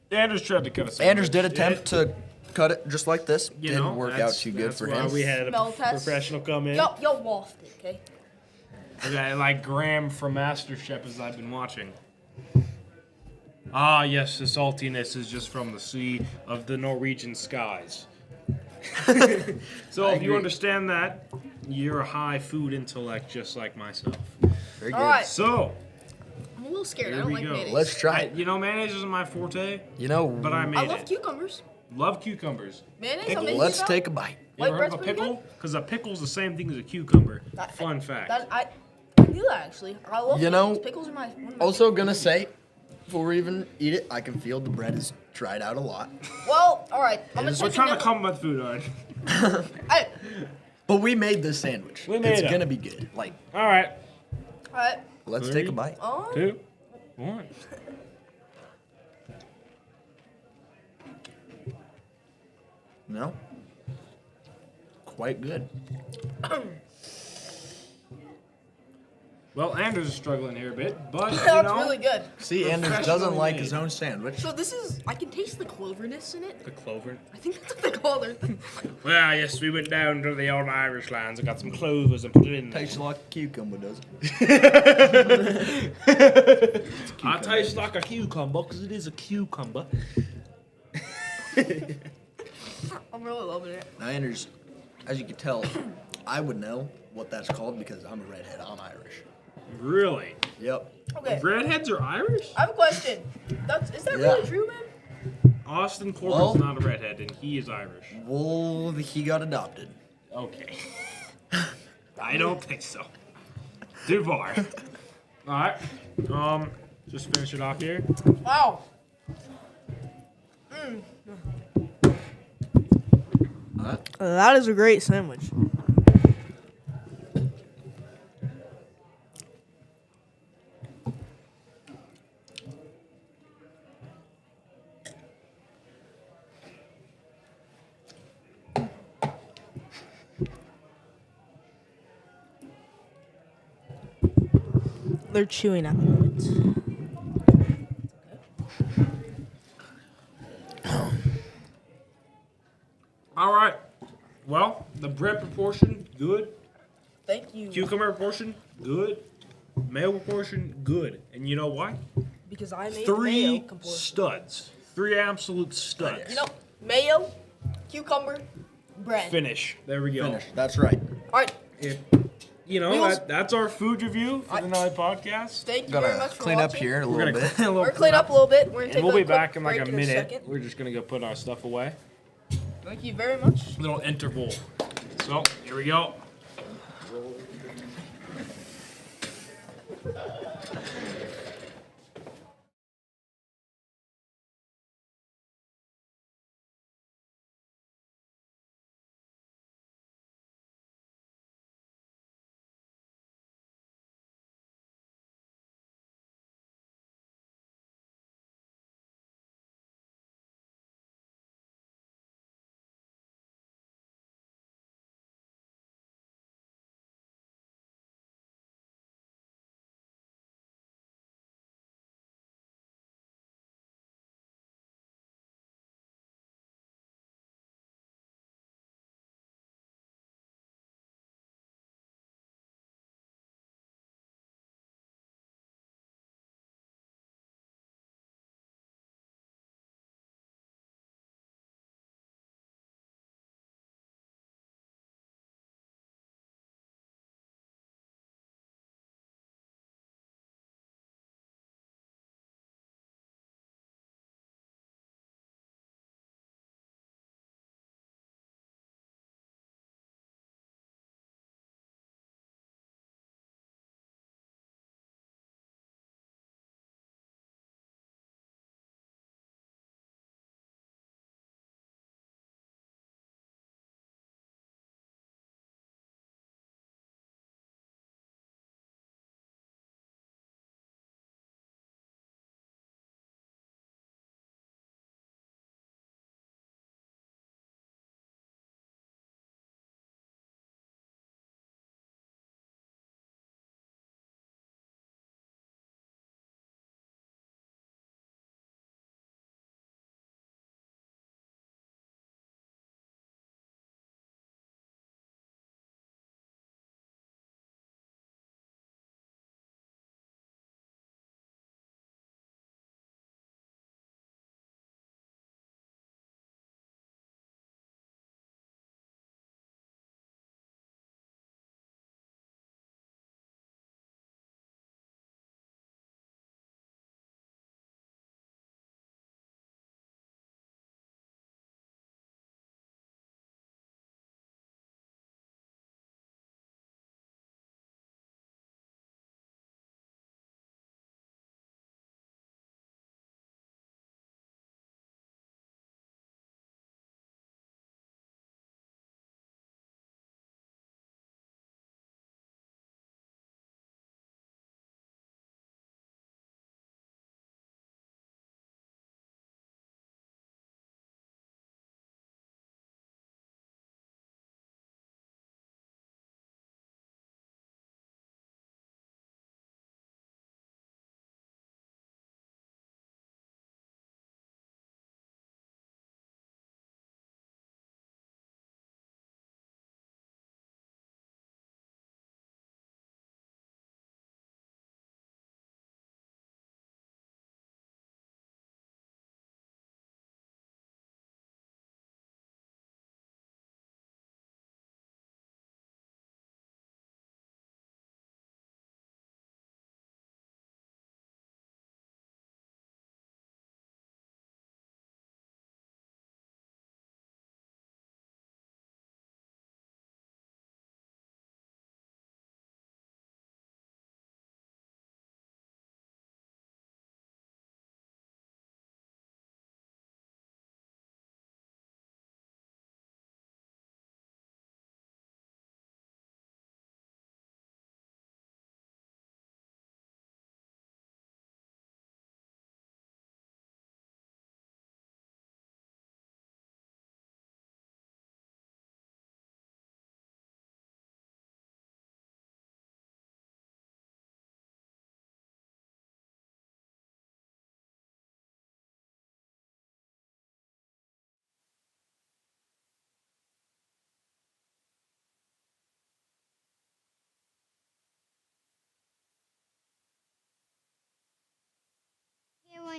Anders tried to cut us. Anders did attempt to cut it just like this. Didn't work out that's- too good that's for why him. We had a Smell test. professional come in. Yo, waft it, okay? Okay, like Graham from MasterChef, as I've been watching. Ah, yes, the saltiness is just from the sea of the Norwegian skies. So if you agree. understand that, you're a high food intellect just like myself. Very good. All right. So, I'm a little scared. I Here don't we like go. mayonnaise. Let's try it. mayonnaise isn't my forte, You know, but I made I love it. cucumbers. Love cucumbers. Mayonnaise, Pickles. I'm making let's it up. take a bite. You White ever heard of a bread's pretty pickle? Because a pickle's the same thing as a cucumber. That- Fun fact. I knew that actually. I love You know, pickles. Pickles are one of my Also gonna say, before we even eat it, I can feel the bread is dried out a lot. Well, all right. I'm gonna We're take trying to another- compliment food, aren't we? Hey, But we made this sandwich. We made it's it. gonna be good. Like, All right. all right. let's Three. take a bite. Oh, 2, 1. No? Quite good. Well, Anders is struggling here a bit, but that's really good. See, Anders doesn't Professionally like made. his own sandwich. So this is. I can taste the cloverness in it. The clover. I think that's what they call it. Well, yes, we went down to the old Irish lands and got some clovers and put it in there. Tastes like a cucumber, doesn't it? I taste like a cucumber because it is a cucumber. I'm really loving it. Now, Anders, as you can tell, I would know what that's called because I'm a redhead. I'm Irish. Really? Yep. Okay. Redheads are Irish? I have a question. Is that Yeah. really true, man? Austin Corbin's Well- not a redhead, and he is Irish. Well, he got adopted. Okay. I don't think so. Too far. All right. Just finish it off here. Wow. That is a great sandwich. They're chewing at the moment. All right. Well, the bread proportion, good. Thank you. Cucumber proportion, good. Mayo proportion, good. And you know why? Because I made Three mayo proportion. studs. Three absolute studs. You know, mayo, cucumber, bread. Finish. There we go. Finish. That's right. All right. If, you know, Wheels. that's our food review for the night podcast. Thank you very Gotta much for clean up watching. here a We're little gonna bit. clean a We're little gonna clean up a little bit. We're gonna and take we'll a be quick back in like break a minute. second. We're just gonna go put our stuff away. Thank you very much. Little interval. So here we go.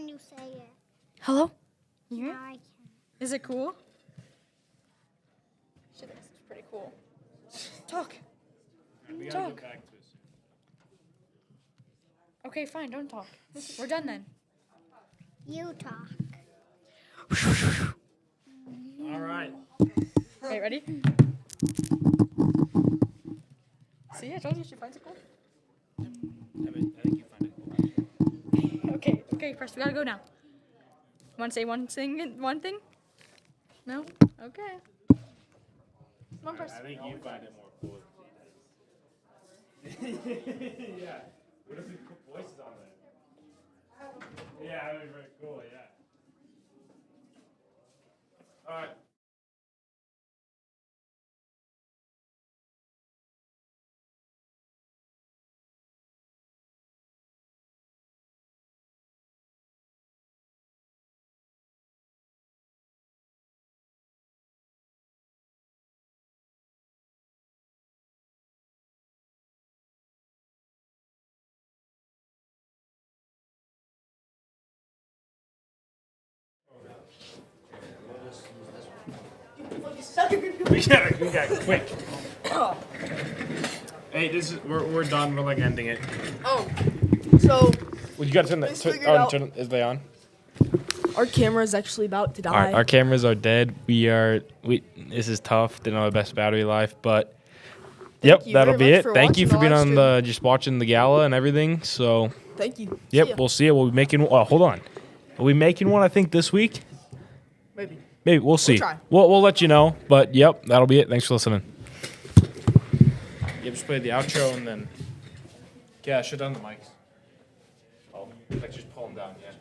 when you say it. Hello? Now I can. Is it cool? She thinks it's pretty cool. Talk. Talk. Okay, fine, don't talk. We're done then. You talk. All right. Okay, ready? See, I told you she finds it cool. I think you find it cool. Okay, first we gotta go now. Want to say one thing? No? Okay. Come on, first. I think you find it more cool than she does. Yeah. What if we put voices on there? Yeah, that would be very cool, yeah. All right. We got it quick. Hey, we're done. We're like ending it. Oh, so Well, you got to turn Let's figure it out. Is they on? our camera is actually about to die. All right, our cameras are dead. This is tough. Didn't have the best battery life, but yep, you that'll very be much it. for Thank you watching for being the on live just watching the gala and everything. So Thank you. yep, See ya. we'll see it. We'll be making. Oh, hold on. Are we making one? I think this week. Maybe we'll see. try. We'll let you know. But yep, that'll be it. Thanks for listening. Yeah, just play the outro and then. Yeah, shut down the mics. Oh, like just pull them down. Yeah.